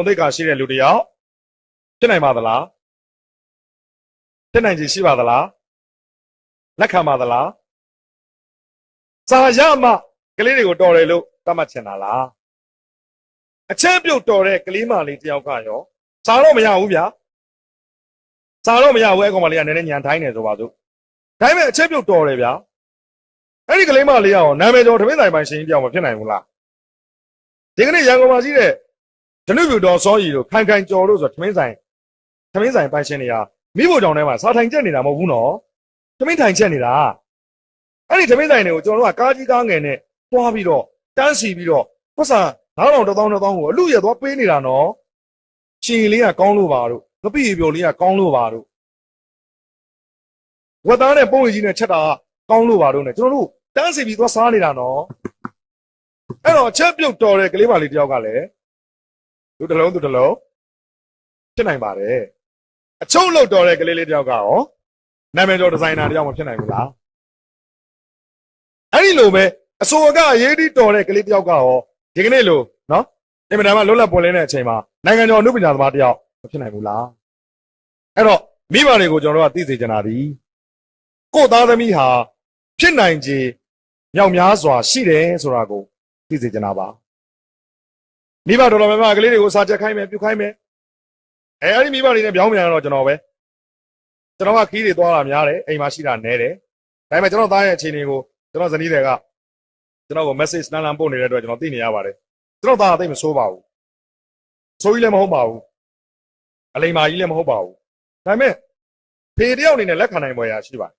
သိက္ခာရှိတဲ့လူတစ်ယောက်ဖြစ်နိုင်ပါသလားဖြစ်နိုင်ခြေရှိပါသလားလက်ခံပါသလားစာရမှကလေးတွေကိုတော်တယ်လို့သတ်မှတ်ချင်တာလားအချက်ပြုတ်တော်တဲ့ကလေးမလေးတယောက်ကရောစာတော့မရဘူးဗျာစာတော့မရဘူးအဲ့ကောင်မလေးကနည်းနည်းညံထိုင်းနေဆိုပါစို့ဒါပေမဲ့အချက်ပြုတ်တော်တယ်ဗျာအဲ့ဒီကလေးမလေးရောနာမည်ကျော်ထမင်းဆိုင်ပိုင်ရှင်ကြီးတယောက်မဖြစ်နိုင်ဘူးလားဒီကနေ့ရန်ကုန်မှာရှိတဲ့ဒနုပြူတော်စောကြီးတို့ခိုင်ကျော်တို့ဆိုထမင်းဆိုင်ပိုင်ရှင်တွေကမိဖို့ကြောင့်ထဲမှာစာထိုင်ချက်နေတာမဟုတ်ဘူးနော်ထမင်းထိုင်ချက်နေတာအဲ့ဒီထမင်းဆိုင်တွေကိုကျွန်တော်တို့ကကားကြီးကားငယ်နဲ့တွားပြီးတော့တန်းစီပြီးတော့ပတ်စာ9000 1000ကိုအလူရသွားပေးနေတာနော်ရှင်လေးကကောင်းလို့ပါတို့ငပိပျော်လေးကကောင်းလို့ပါတို့ဝတ်သားနဲ့ပုံရည်ကြီးနဲ့ချက်တာကကောင်းလို့ပါတို့နဲ့ကျွန်တော်တို့တန်းစီပြီးသွားစားနေတာနော် အဲ့တော့အချက်ပြုတ်တော်တဲ့ကလေးမလေးတယောက်ကလည်းသူတစ်လုံးဖြစ်နိုင်ပါတယ်အချုပ်လုတ်တော်တဲ့ကလေးလေးတယောက်ကရောနာမည်ကျော်ဒီဇိုင်နာတယောက်မဖြစ်နိုင်ဘူးလားအဲ့ဒီလိုပဲအစိုးရကအရေးကြီးတော်တဲ့ကလေးတယောက်ကရောဒီကနေ့လိုနော်အင်မတန်မှလွတ်လပ်ပွင့်လင်းတဲ့အချိန်မှာနိုင်ငံကျော်အမှုပညာသမားတယောက်မဖြစ်နိုင်ဘူးလားအဲ့တော့မိဘတွေကိုကျွန်တော်တို့ကသိစေချင်တာဒီကိုယ့်သားသမီးဟာဖြစ်နိုင်ခြေမြောက်များစွာရှိတယ်ဆိုတာကိုသိစေချင်တာပါမိဘတော်တော်များများကလေးတွေကိုစာချက်ခိုင်းမယ်ပြုခိုင်းမယ်အဲ့ဒီမိဘတွေနဲ့ပြောင်းပြန်တော့ကျွန်တော်ကခီးတွေသွားတာများတယ်အိမ်မှာရှိတာနဲတယ်ဒါပေမဲ့ကျွန်တော်သားရဲ့အခြေအနေကိုကျွန်တော်ဇနီးတွေကကျွန်တော်ကို message နန်းလန်းပို့နေတဲ့အတွက်ကျွန်တော်သိနေရပါတယ်ကျွန်တော်သားအသိမဆိုးပါဘူးဆိုးကြီးလည်းမဟုတ်ပါဘူးအလိမ္မာကြီးလည်းမဟုတ်ပါဘူးဒါပေမဲ့ဖေတယောက်အနေနဲ့လက်ခံနိုင်ပွဲရရှိပါတယ်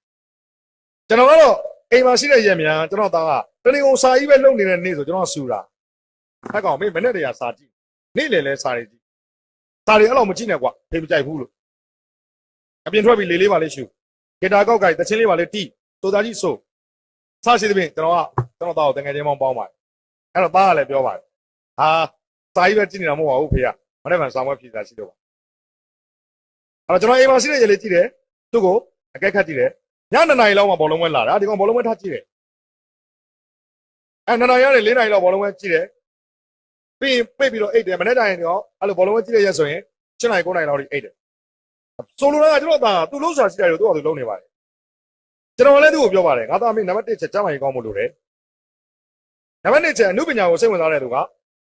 ကျွန်တော်ကတော့အိမ်မှာရှိတဲ့ရက်များကျွန်တော်သားကတနေ့ကုန်စာကြီးပဲလုပ်နေတဲ့နေ့ဆိုကျွန်တော်ဆူတာဟဲ့ကောင်မင်းမနေ့တည်းကစာကြည့်နေ့လေလဲစာတွေကြည့်စာတွေအဲ့လိုမကြည့်နဲ့ကွာဖေမကြိုက်ဘူးလို့အပြင်ထွက်ပြီးလေးပါလေးရှူဂီတာကောက်ကြိုက်တချင်းလေးပါလေးတီးတိုးသားကြီးဆိုစရှိသဖြင့်ကျွန်တော်သားကိုတကယ်ချင်းပေါင်းပါတယ်အဲ့တော့သားကလည်းပြောပါတယ်ဟာစာကြီးပဲကြည့်နေတာမဟုတ်ပါဘူးဖေကမနေ့ကစာမွေးဖြေစာရှိတော့ပါအဲ့တော့ကျွန်တော်အိမ်မှာရှိတဲ့ရက်လေးကြည့်တယ်သူ့ကိုအကဲခတ်ကြည့်တယ်ည2 နာရီလောက်မှဘောလုံးဝဲလာတာဒီကောင်ဘောလုံးဝဲထားကြည့်တယ်အဲ့2 နာရီကနေ4 နာရီလောက်ဘောလုံးဝဲကြည့်တယ်ပြီးပိတ်ပြီးတော့အိတ်တယ်မနေ့တိုင်းတော့အဲ့လိုဘောလုံးဝဲကြည့်တဲ့ရက်ဆိုရင်7 နာရီ9 နာရီလောက်ထိအိတ်တယ်ဆိုလိုတာကကျွန်တော်သားသူ့လုံးစာရှိတယ်လို့သူ့အောင်သူလုံးနေပါတယ်ကျွန်တော်လည်းသူ့ကိုပြောပါတယ်ငါသားမင်းနံပါတ်1ချက်ကျမ်းမာရေးကောင်းဖို့လိုတယ်နံပါတ်2ချက်အနုပညာကိုစိတ်ဝင်စားတဲ့သူက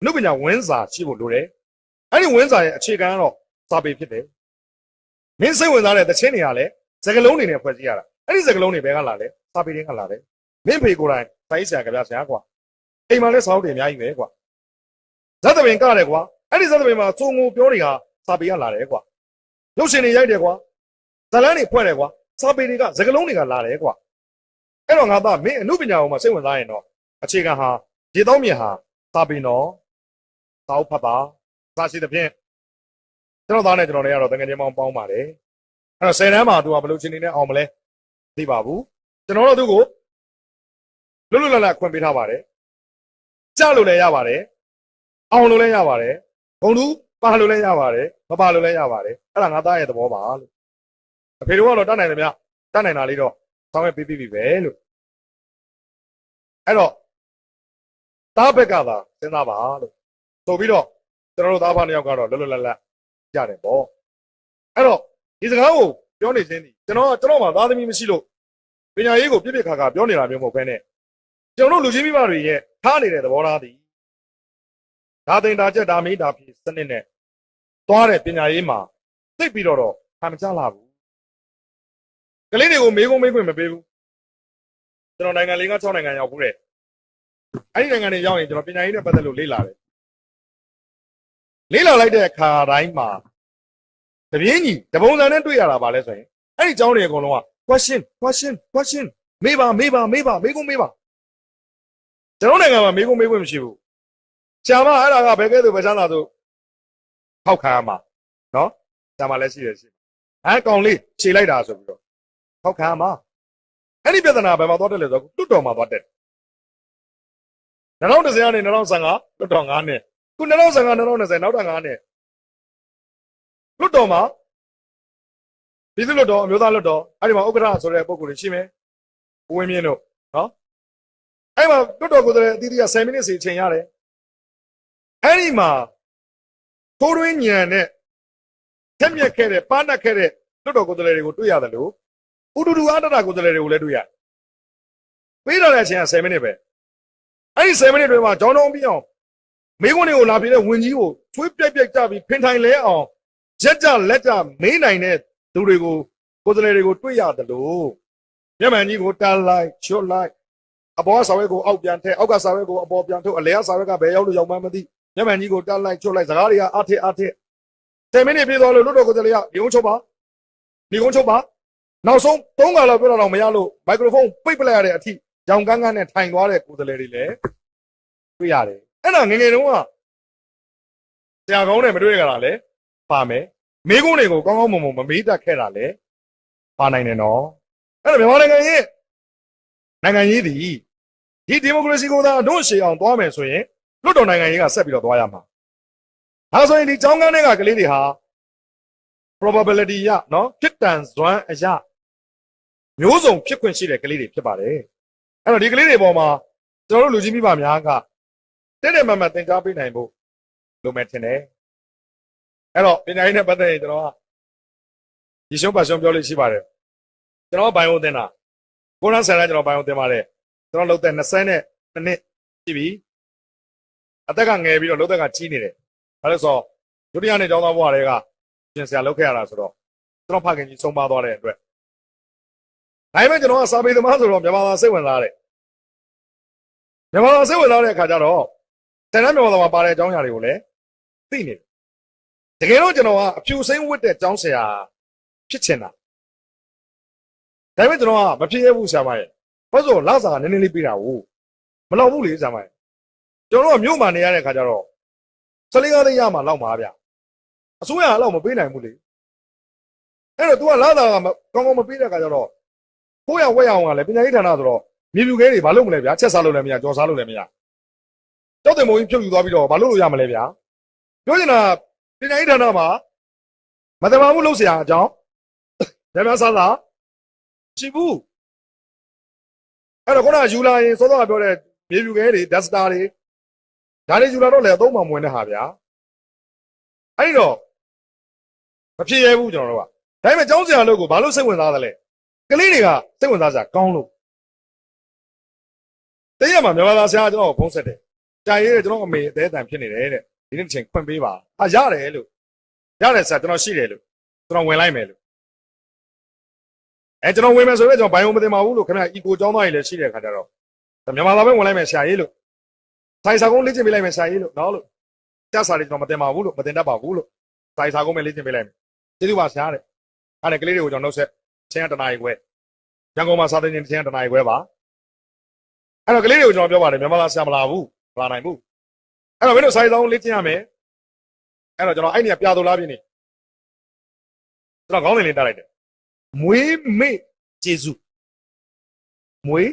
အနုပညာဝင်းစာရှိဖို့လိုတယ်အဲ့ဒီဝင်းစာရဲ့အခြေခံကတော့စာပေဖြစ်တယ်မင်းစိတ်ဝင်စားတဲ့သချင်းတွေကလည်းစကားလုံးတွေနဲ့ဖွဲ့စည်းရတာအဲ့ဒီစကားလုံးတွေဘယ်ကလာလဲစာပေတွေကလာတယ်မင်းဖေကိုယ်တိုင်စာရေးဆရာကြပြဆရာကွာအိမ်မှာလည်းစာအုပ်တွေအများကြီးပဲကွာဇတ်သမင်ကတယ်ကွာအဲ့ဒီဇတ်သမင်မှာသုံးကိုပြောနေတာစာပေကလာတယ်ကွာရုပ်ရှင်တွေရိုက်တယ်ကွာဇလန်းတွေဖွဲ့တယ်ကွာစာပေတွေကစကားလုံးတွေကလာတယ်ကွာအဲ့တော့ငါသားမင်းအနုပညာကိုမှစိတ်ဝင်စားရင်တော့အခြေခံဟာရေတောင်းမြင်ဟာစာပေနော်စာအုပ်ဖတ်ပါစာရှိသဖြင့်ကျွန်တော်သားနဲ့ကျွန်တော်လည်းကတော့တကယ်ချင်းပေါင်းပါတယ်အဲ့တော့10 တန်းမှာသူကဘယ်လိုချင်းနေနဲ့အောင်မလဲသိပါဘူးကျွန်တော်တို့သူ့ကိုလွတ်လွတ်လပ်လပ်ခွင့်ပေးထားပါတယ်ကြားလို့လည်းရပါတယ်အောင်လို့လည်းရပါတယ်ဂုံတူးပါလို့လည်းရပါတယ်မပါလို့လည်းရပါတယ်အဲ့ဒါငါသားရဲ့သဘောပါလို့အဖေတို့ကတော့တတ်နိုင်တယ်ဗျတတ်နိုင်တာလေးတော့ဆောင်းရွက်ပေးပြီပဲလို့အဲ့တော့သားဘက်ကသာစဉ်းစားပါလို့ဆိုပြီးတော့ကျွန်တော်တို့သားဖနှစ်ယောက်ကတော့လွတ်လွတ်လပ်လပ်ကြတယ်ပေါ့အဲ့တော့ဒီစကားကိုပြောနေခြင်းဒီကျွန်တော်မှသားသမီးမရှိလို့ပညာရေးကိုပြည့်ပြည့်ခါခါပြောနေတာမျိုးမဟုတ်ဘဲနဲ့ကျွန်တော်တို့လူချင်းမိဘတွေရဲ့ထားနေတဲ့သဘောထားသည်ဒါတင်တာချက်ဒါမေးတာဖြစ်စနစ်နဲ့သွားတဲ့ပညာရေးမှာသိပြီးတော့ခံမကြလာဘူးကလေးတွေကိုမေးခွန်းမပေးဘူးကျွန်တော်နိုင်ငံ၄-၅-6 နိုင်ငံရောက်ဘူးတဲ့အဲ့ဒီနိုင်ငံတွေရောက်ရင်ကျွန်တော်ပညာရေးနဲ့ပတ်သက်လို့လေ့လာတယ်လေ့လာလိုက်တဲ့အခါတိုင်းမှာတပြင်းကြီးတပုံစံနဲ့တွေ့ရတာပါလဲဆိုရင်အဲ့ဒီအကြောင်းတွေအကုန်လုံးက question မေးပါမေးခွန်းမေးပါကျွန်တော်နိုင်ငံမှာမေးခွန်းမရှိဘူးဆရာမအဲ့ဒါကဘယ်ကဲ့သို့ပဲချမ်းသာဆိုထောက်ခံရမှာနော်ဆရာမလည်းရှိတယ်ရှိအဲ့ကောင်လေးခြေလိုက်တာဆိုပြီးတော့ထောက်ခံရမှာအဲ့ဒီပြဿနာဘယ်မှာသွားတက်လဲဆိုတော့တွတ်တော်မှာသွားတက်2010ကနေ2015တွတ်တော်9နှစ်ခု2015 2020နောက်တာ9နှစ်လွတ်တော်မှာပြည်သူ့လွတ်တော်အမျိုးသားလွတ်တော်အဲ့ဒီမှာဥက္ကဋ္ဌဆိုတဲ့ပုံကိုယ်တွေရှိမယ်ဦးဝင်းမြင့်တို့နော်အဲ့မှာလွတ်တော်ကိုယ်တိုင်အသီးသီးက10 မိနစ်စီအချိန်ရတယ်အဲ့ဒီမှာထိုးတွင်းညံနဲ့ထက်မြက်ခဲ့တဲ့ပါနတ်ခဲ့တဲ့လွတ်တော်ကိုယ်တိုင်တွေကိုတွေ့ရတယ်လို့ဥတူတူအတ္တကိုယ်တိုင်တွေကိုလည်းတွေ့ရတယ်ပေးတော့တဲ့အချိန်က10 မိနစ်ပဲအဲ့ဒီ10 မိနစ်တွေမှာကြောင်းတုံးပြီးအောင်မိခွန်းတွေကိုလာပြတဲ့ဝင်ကြီးကိုချွေးပြက်ကြပြီးဖင်ထိုင်လဲအောင်ရက်ကြလက်ကြမေးနိုင်တဲ့သူတွေကိုကိုယ်တိုင်တွေကိုတွေ့ရတယ်လို့မျက်မှန်ကြီးကိုတားလိုက်ချွတ်လိုက်အပေါ်စာရွက်ကိုအောက်ပြန်ထည့်အောက်ကစာရွက်ကိုအပေါ်ပြန်ထုတ်အလဲစာရွက်ကဘယ်ရောက်လို့ရောက်မှမသိမျက်မှန်ကြီးကိုတားလိုက်ချွတ်လိုက်စကားတွေကအားထစ်10 မိနစ်ပြည့်သွားလို့လွတ်တော်ကိုယ်တိုင်ကဒီကုန်းချုပ်ပါနောက်ဆုံး3 ခါလောက်ပြောတော့မရလို့မိုက်ခရိုဖုန်းပိတ်ပလိုက်ရတဲ့အထိကြောင်ကန်းနဲ့ထိုင်သွားတဲ့ကိုယ်တိုင်တွေလည်းတွေ့ရတယ်အဲ့ဒါငယ်တုန်းကဆရာကောင်းနဲ့မတွေ့ကြတာလေပါမယ်မိကုန်းတွေကိုကောင်းမမမေးတတ်ခဲ့တာလေပါနိုင်တယ်နော်အဲ့တော့မြန်မာနိုင်ငံရေးသည် ဒီဒီမိုကရေစီကိုသာအတို့ရှေအောင်သွားမယ်ဆိုရင်လွတ်တော်နိုင်ငံရေးကဆက်ပြီးတော့သွားရမှာဒါဆိုရင်ဒီចောင်းကန်းတွေကကလေးတွေဟာ probability ရနော်ဖြစ်တန်စွမ်းအရမျိုးစုံဖြစ်ခွင့်ရှိတဲ့ကလေးတွေဖြစ်ပါတယ်အဲ့တော့ဒီကလေးတွေပေါ်မှာကျွန်တော်တို့လူကြီးမိဘများကတဲ့တဲ့မမသင်ကြားပေးနိုင်ဖို့လိုမယ်ထင်တယ်အဲ့တော့ပညာရေးနဲ့ပတ်သက်ရင်ကျွန်တော်ကဒီရှုံးပါရှုံးပြောလို့ရှိပါတယ်ကျွန်တော်ဘိုင်ယိုသင်တာကိုရန်ဆန်ကကျွန်တော်ဘိုင်ယိုသင်ပါတယ်ကျွန်တော်လုပ်တဲ့20နှစ်နှစ်ရှိပြီအသက်ကငယ်ပြီးတော့လုပ်သက်ကကြီးနေတယ်ဒါလို့ဆိုဒုတိယနှစ်ကျောင်းသားဘဝတွေကပြင်ဆရာလုပ်ခဲ့ရတာဆိုတော့ကျွန်တော်ဖခင်ကြီးဆုံးပါသွားတဲ့အတွက်ဒါပေမဲ့ကျွန်တော်ကစာပေသမားဆိုတော့မြန်မာသာစိတ်ဝင်စားတယ်မြန်မာသာစိတ်ဝင်စားတဲ့အခါကျတော့တန်တန်းမြန်မာသာမှာပါတဲ့အကြောင်းအရာတွေကိုလည်းသိနေတယ်တကယ်တော့ကျွန်တော်ကအဖြူစိမ့်ဝတ်တဲ့ကျောင်းဆရာဖြစ်ချင်တာဒါပေမဲ့ကျွန်တော်ကမဖြစ်ရဘူးဆရာမရဲ့ဘာလို့လာစာကနည်းနည်းလေးပေးတာကိုမလောက်ဘူးလေဆရာမရဲ့ကျွန်တော်ကမြို့မှာနေရတဲ့အခါကျတော့14ကားသိန်းရမှာလောက်ပါဗျအစိုးရကလောက်မပေးနိုင်ဘူးလေအဲ့တော့ तू ကလာစာကကောင်းကောင်းမပေးတဲ့အခါကျတော့ကိုရဝက်ရအောင်ကလည်းပညာရေးဌာနဆိုတော့မြေပြူခဲတွေဘာလုပ်မလဲဗျာချက်စားလို့လည်းမရကြော်စားလို့လည်းမရတောက်တယ်မိုးကြီးဖြုတ်ယူသွားပြီးတော့ဘာလုပ်လို့ရမလဲဗျာပြောချင်တာပညာရေးဌာနမှာမတမာမှုလုပ်เสียအကြောင်းဓမ္မဆာရှိဘူးအဲ့တော့ခုနကယူလာရင်စောစောကပြောတဲ့မြေပြူခဲတွေဒက်စတာတွေဒါတွေယူလာတော့လည်းအသုံးမှမဝင်တဲ့ဟာဗျာအဲ့တော့မဖြစ်ရဘူးကျွန်တော်တို့ကဒါပေမဲ့ကျောင်းဆရာလုပ်ကိုဘာလို့စိတ်ဝင်စားသလဲကလေးတွေကစိတ်ဝင်စားကြကောင်းလို့တရက်မှာမြန်မာသားဆရာကျွန်တော်ဖုန်းဆက်တယ်ကြာရေးတဲ့ကျွန်တော်အမေအသေးအတန်ဖြစ်နေတယ်တဲ့ဒီနေ့တစ်ချိန်ခွင့်ပေးပါရတယ်လို့ရတယ်ဆရာကျွန်တော်ရှိတယ်လို့ကျွန်တော်ဝင်လိုက်မယ်လို့ကျွန်တော်ဝင်မယ်ဆိုတော့ကျွန်တော်ဘိုင်ယိုမတင်ပါဘူးလို့ခင်ဗျာအီကိုကျောင်းသားကြီးလည်းရှိတဲ့ခါကျတော့မြန်မာသားပဲဝင်လိုက်မယ်ဆရာရေးလို့ဆိုင်စာကုန်းလေ့ကျင့်ပေးလိုက်မယ်ဆရာရေးလို့နော်လို့ကြားစာတွေကျွန်တော်မတင်ပါဘူးလို့မတင်တတ်ပါဘူးလို့ဆိုင်စာကုန်းပဲလေ့ကျင့်ပေးလိုက်မယ်ကျေးဇူးပါဆရာတဲ့အဲ့ဒါကလေးတွေကိုကျွန်တော်နှုတ်ဆက်ချင်းကတနာရီခွဲရန်ကုန်မှာစာသင်ခြင်းချင်းကတနာရီခွဲပါအဲ့တော့ကလေးတွေကိုကျွန်တော်ပြောပါတယ်မြန်မာသားဆရာမလာဘူးမလာနိုင်ဘူးအဲ့တော့မင်းတို့ဆိုင်စာကုန်းလေ့ကျင့်ရမယ်အဲ့တော့ကျွန်တော်အဲ့ဒီကပြာသူလားပြင်းနေကျွန်တော်ခေါင်းစဉ်လေးတက်လိုက်တယ်မွေးမေ့ကျေးဇူးမွေး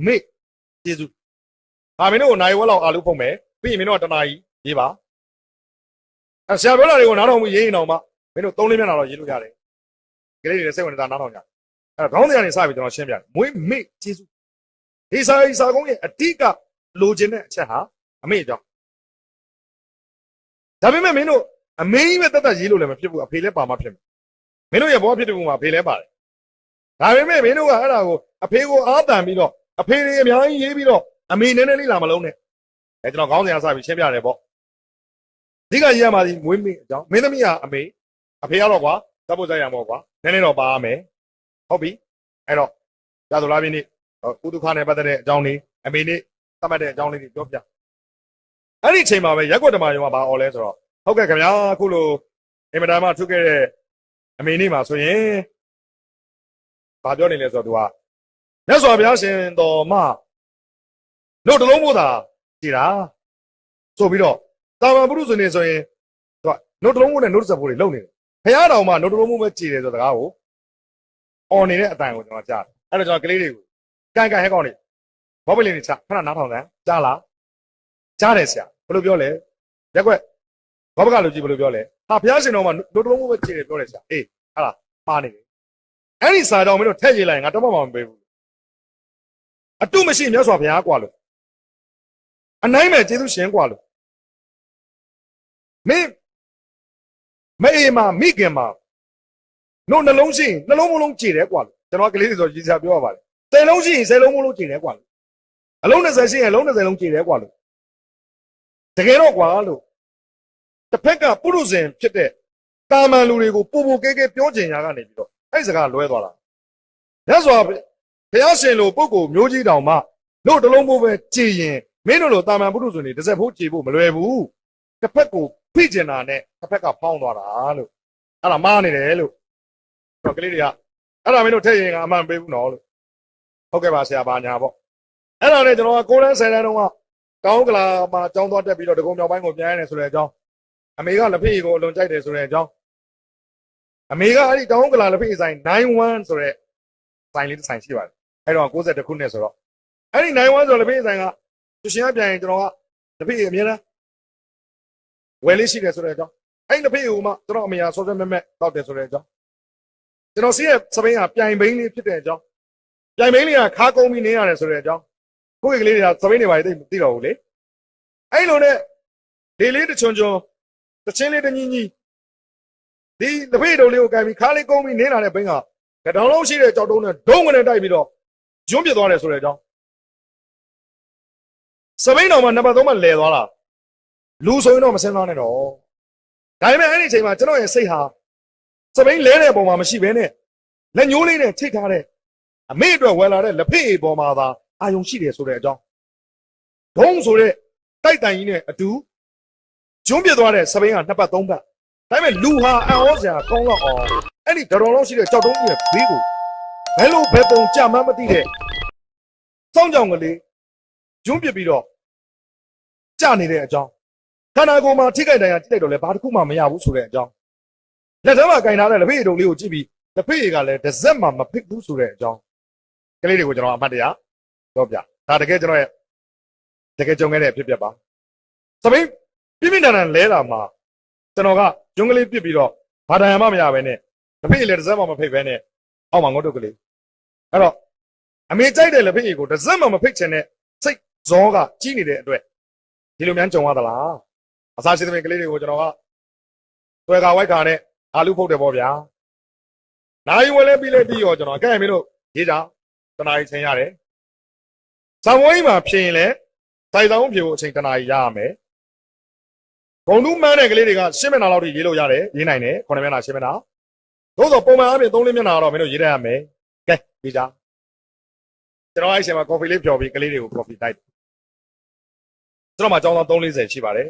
မေ့ကျေးဇူးဒါမင်းတို့နိုင်ဝက်လောက်အားလုံးဖုံးမယ်ပြီးရင်မင်းတို့ကတနာရီရေးပါဆရာပြောတာတွေကိုနားထောင်ပြီးရေးရင်တော့မှမင်းတို့3-4မျက်နှာတော့ရေးလို့ရတယ်ကလေးတွေလည်းစိတ်ဝင်စားနားထောင်ကြအဲ့တော့ခေါင်းစဉ်ကနေစပြီးကျွန်တော်ရှင်းပြတယ်မွေးမေ့ကျေးဇူးဒီစာကုန်းရဲ့အတိကလိုချင်တဲ့အချက်ဟာအမေအကြောင်းဒါပေမဲ့မင်းတို့အမေကြီးပဲတတ်တတ်ရေးလို့လည်းမဖြစ်ဘူးအဖေလည်းပါမှဖြစ်မယ်မင်းတို့ရဲ့ဘောဖြစ်တဲ့ပုံမှာအဖေလည်းပါတယ်ဒါပေမဲ့မင်းတို့ကအဲ့ဒါကိုအဖေကိုအားတန်ပြီးတော့အဖေတွေအများကြီးရေးပြီးတော့အမေနည်းနည်းလေးလာမလုံးနဲ့ကျွန်တော်ခေါင်းစဉ်အစပြီးရှင်းပြတယ်ပေါ့အဓိကရေးရမှာဒီမွေးမေ့အကြောင်းမင်းသမီးကအမေအဖေကတော့ကွာသတ်ဖို့ကြရမှာကွာနည်းနည်းတော့ပါရမယ်ဟုတ်ပြီအဲ့တော့ကြာဆိုလားပြင်းနေကုသခနဲ့ပတ်သက်တဲ့အကြောင်းလေးအမေနဲ့သတ်မှတ်တဲ့အကြောင်းလေးတွေပြောပြအဲ့ဒီအချိန်မှာပဲရက်ွက်ဓမ္မယုံကဘာအော်လဲဆိုတော့ဟုတ်ကဲ့ခင်ဗျာအခုလိုအင်မတန်မှထုတ်ခဲ့တဲ့အမေနေ့မှာဆိုရင်ဘာပြောနေလဲဆိုတော့သူကမြတ်စွာဘုရားရှင်တော်မှလို့တလုံးမို့သာကြည်တာဆိုပြီးတော့တာမန်ပုရုဇဉ်နေဆိုရင်သူကနှုတ်တလုံးမို့နဲ့နှုတ်ဆက်ဖို့တွေလုပ်နေတယ်ဘုရားတော်မှနှုတ်တလုံးမို့ပဲကြည်တယ်ဆိုတဲ့စကားကိုအော်နေတဲ့အတန်ကိုကျွန်တော်ကြားတယ်အဲ့တော့ကျွန်တော်ကလေးတွေကိုကန်ဟဲကောင်းနေဘောပလင်းနေချခဏနားထောင်တယ်ကြားလားကြားတယ်ဆရာဘယ်လိုပြောလဲရက်ွက်ဘောပကလူကြီးဘယ်လိုပြောလဲဟာဘုရားရှင်တော်မှနှုတ်တလုံးမို့ပဲကြည်တယ်ပြောတယ်ဆရာအေးဟာလားမှားနေတယ်အဲ့ဒီစာတော်မင်းတို့ထည့်ရေးလိုက်ရင်ငါတော့မှမပေးဘူးအတုမရှိမြတ်စွာဘုရားကွာလို့အနိုင်မဲ့ကျေးဇူးရှင်ကွာလို့မင်းမအေးမမိခင်မှာနှုတ်နှလုံးရှိရင်နှလုံးမလုံးကြည်တယ်ကွာလို့ကျွန်တော်ကလေးတွေဆိုရေးချပြောရပါတယ်10လုံးရှိရင်10လုံးမလုံးကြည်တယ်ကွာလို့အလုံး20ရှိရင်အလုံး20လုံးကြည်တယ်ကွာလို့တကယ်တော့ကွာလို့တစ်ဖက်ကပုရုဇဉ်ဖြစ်တဲ့တာမန်လူတွေကိုပူပူကဲကဲပြောချင်ရာကနေပြီးတော့အဲ့စကားလွဲသွားတာမြတ်စွာဘုရားရှင်လိုပုဂ္ဂိုလ်မျိုးကြီးတောင်မှလို့တလုံးပိုးပဲကြည်ရင်မင်းတို့လိုတာမန်ပုရုဇဉ်တွေတစ်စက်ဖို့ကြည်ဖို့မလွယ်ဘူးတစ်ဖက်ကိုဖိကျင်တာနဲ့တစ်ဖက်ကဖောင်းသွားတာလို့အဲ့ဒါမှားနေတယ်လို့တော့ကလေးတွေကအဲ့ဒါမင်းတို့ထည့်ရင်ကအမှန်ပေးဘူးနော်လို့ဟုတ်ကဲ့ပါဆရာပါညာပေါ့အဲ့ဒါနဲ့ကျွန်တော်က6 တန်း10 တန်းတုန်းကတောင်းကလာမှာကျောင်းသွားတက်ပြီးတော့ဒဂုံမြောက်ပိုင်းကိုပြန်ရတယ်ဆိုတဲ့အကြောင်းအမေကလက်ဖေးကိုအလွန်ကြိုက်တယ်ဆိုတဲ့အကြောင်းအမေကအဲ့ဒီတောင်းကလာလက်ဖေးဆိုင်91ဆိုတဲ့ဆိုင်လေးတစ်ဆိုင်ရှိပါတယ်အဲ့တော့92ခုနှစ်ဆိုတော့ အဲ့ဒီနိုင်ဝမ်းဆိုလက်ဖေးဆိုင်ကသူရှင်ကပြန်ရင်ကျွန်တော်ကလက်ဖေးအမြဲတမ်းဝယ်လေးရှိတယ်ဆိုတဲ့အကြောင်းအဲ့ဒီလက်ဖေးကိုမှကျွန်တော်အမေကစောစောမက်မက်တောက်တယ်ဆိုတဲ့အကြောင်းကျွန်တော်စီးရဲ့စပိန်ကပြိုင်ဘိန်းလေးဖြစ်တဲ့အကြောင်းပြိုင်ဘိန်းလေးကခါကုန်းပြီးနေရတယ်ဆိုတဲ့အကြောင်းကိုယ့်ကလေးတွေကစပိန်တွေပါသိမသိတော့ဘူးလေအဲ့လိုနဲ့ဒီလေးတချွန်ချွန်တချင်းလေးတညီညီဒီလက်ဖေးတုံလေးကိုကန်ပြီးခါလေးကုန်းပြီးနေလာတဲ့ဘိန်းကကတောင်လုံးရှိတဲ့ကြောက်တုံးနဲ့ဒုံးကနေတိုက်ပြီးတော့ကျွန်းပြစ်သွားတယ်ဆိုတဲ့အကြောင်းစပိန်တော်မှာနံပါတ်3မှာလဲသွားတာလူဆိုရင်တော့မစင်းသွားနဲ့တော့ဒါပေမဲ့အဲ့ဒီအချိန်မှာကျွန်တော်ရဲ့စိတ်ဟာစပိန်လဲတဲ့ပုံမှာမရှိဘဲနဲ့လက်ညှိုးလေးနဲ့ထိတ်ထားတဲ့အမေအတွက်ဝယ်လာတဲ့လက်ဖေးပေါ်မှာသာအာယုံရှိတယ်ဆိုတဲ့အကြောင်းဒုံးဆိုတဲ့တိုက်တိုင်ကြီးနဲ့အတူကျွန်းပြစ်သွားတဲ့စပိန်က2ပတ်3ပတ်ဒါပေမဲ့လူဟာအံ့ဩစရာကောင်းတော့အောင်အဲ့ဒီတော်လုံးရှိတဲ့ကြောက်တုံးကြီးရဲ့ဘေးကိုဘယ်လိုဘယ်ပုံကြမှန်းမသိတဲ့စောင်းကြောင်ကလေးကျွန်းပြစ်ပြီးတော့ကြနေတဲ့အကြောင်းခန္ဓာကိုယ်မှာထိခိုက်ဒဏ်ရာကြည့်လိုက်တော့လဲဘာတစ်ခုမှမရဘူးဆိုတဲ့အကြောင်းလက်ထဲမှာကင်ထားတဲ့လက်ဖေးတုံလေးကိုကြည့်ပြီးလက်ဖေးကလည်းတစ်စက်မှမဖစ်ဘူးဆိုတဲ့အကြောင်းကလေးတွေကိုကျွန်တော်အမှတ်တရပြောပြဒါတကယ်ကျွန်တော်ရဲ့တကယ်ကြုံခဲ့တဲ့အဖြစ်ပြပါစပိန်ပြင်းပြင်းထန်ထန်လဲလာမှာကျွန်တော်ကကျွန်းကလေးပြစ်ပြီးတော့ဘာဒဏ်ရာမှမရဘဲနဲ့လက်ဖေးလည်းတစ်စက်မှမဖိတ်ဘဲနဲ့အောက်မှာငုတ်တုတ်ကလေးအဲ့တော့အမေကြိုက်တဲ့လက်ဖေးကိုတစ်စက်မှမဖိတ်ချင်တဲ့စိတ်ဇောကကြီးနေတဲ့အတွက်ဒီလိုများကြုံရသလားအစားရှိတဲ့ကလေးတွေကိုကျွန်တော်ကသွဲကာဝိုက်ကာနဲ့အာလူဖုတ်တယ်ပေါ့ဗျာနိုင်ဝဲလဲပြီးလဲပြီးရောကျွန်တော်ကဲမင်းတို့ရေးကြတနားကြီးချိန်ရတယ်ဇံဝိုင်းမှာဖြင်းရင်လဲစိုက်ဆောင်ဖြေဖို့အချိန်တနားကြီးရရမယ်ဂုံတူးမှန်းတဲ့ကလေးတွေက10မျက်နှာလောက်ထိရေးလို့ရတယ်ရေးနိုင်တယ်9မျက်နှာ10မျက်နှာသို့သောပုံမှန်အပြင်3-4မျက်နှာတော့မင်းတို့ရေးတတ်ရမယ်ကဲရေးကြကျွန်တော်အဲ့ချိန်မှာကော်ဖီလေးဖြော်ပြီးကလေးတွေကိုကော်ဖီတိုက်ကျွန်တော်မှအကြောင်းသား340ရှိပါတယ်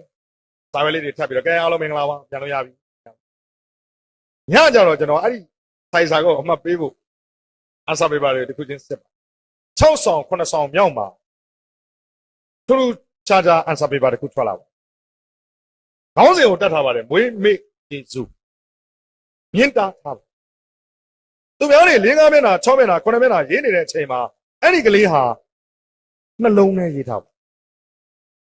စာရွက်လေးတွေထပ်ပြီးတော့ကဲအားလုံးမင်္ဂလာပါပြန်လို့ရပြီညကြတော့ကျွန်တော်အဲ့ဒီဆိုင်စာကိုအမှတ်ပေးဖို့အစားပေးပါတယ်တခုချင်းစစ်ပါ6ဆောင်9ဆောင်မြောက်မှာသူတို့ချာချာအန်ဆာပေးပါတခုထွက်လာပါခေါင်းစဉ်ကိုတတ်ထားပါတယ်မွေးမေ့ကျေစုမြင့်တာထားပါသူများတွေ4-5မျက်နှာ6မျက်နှာ9မျက်နှာရေးနေတဲ့အချိန်မှာအဲ့ဒီကလေးဟာနှလုံးနဲ့ရေးထားပါ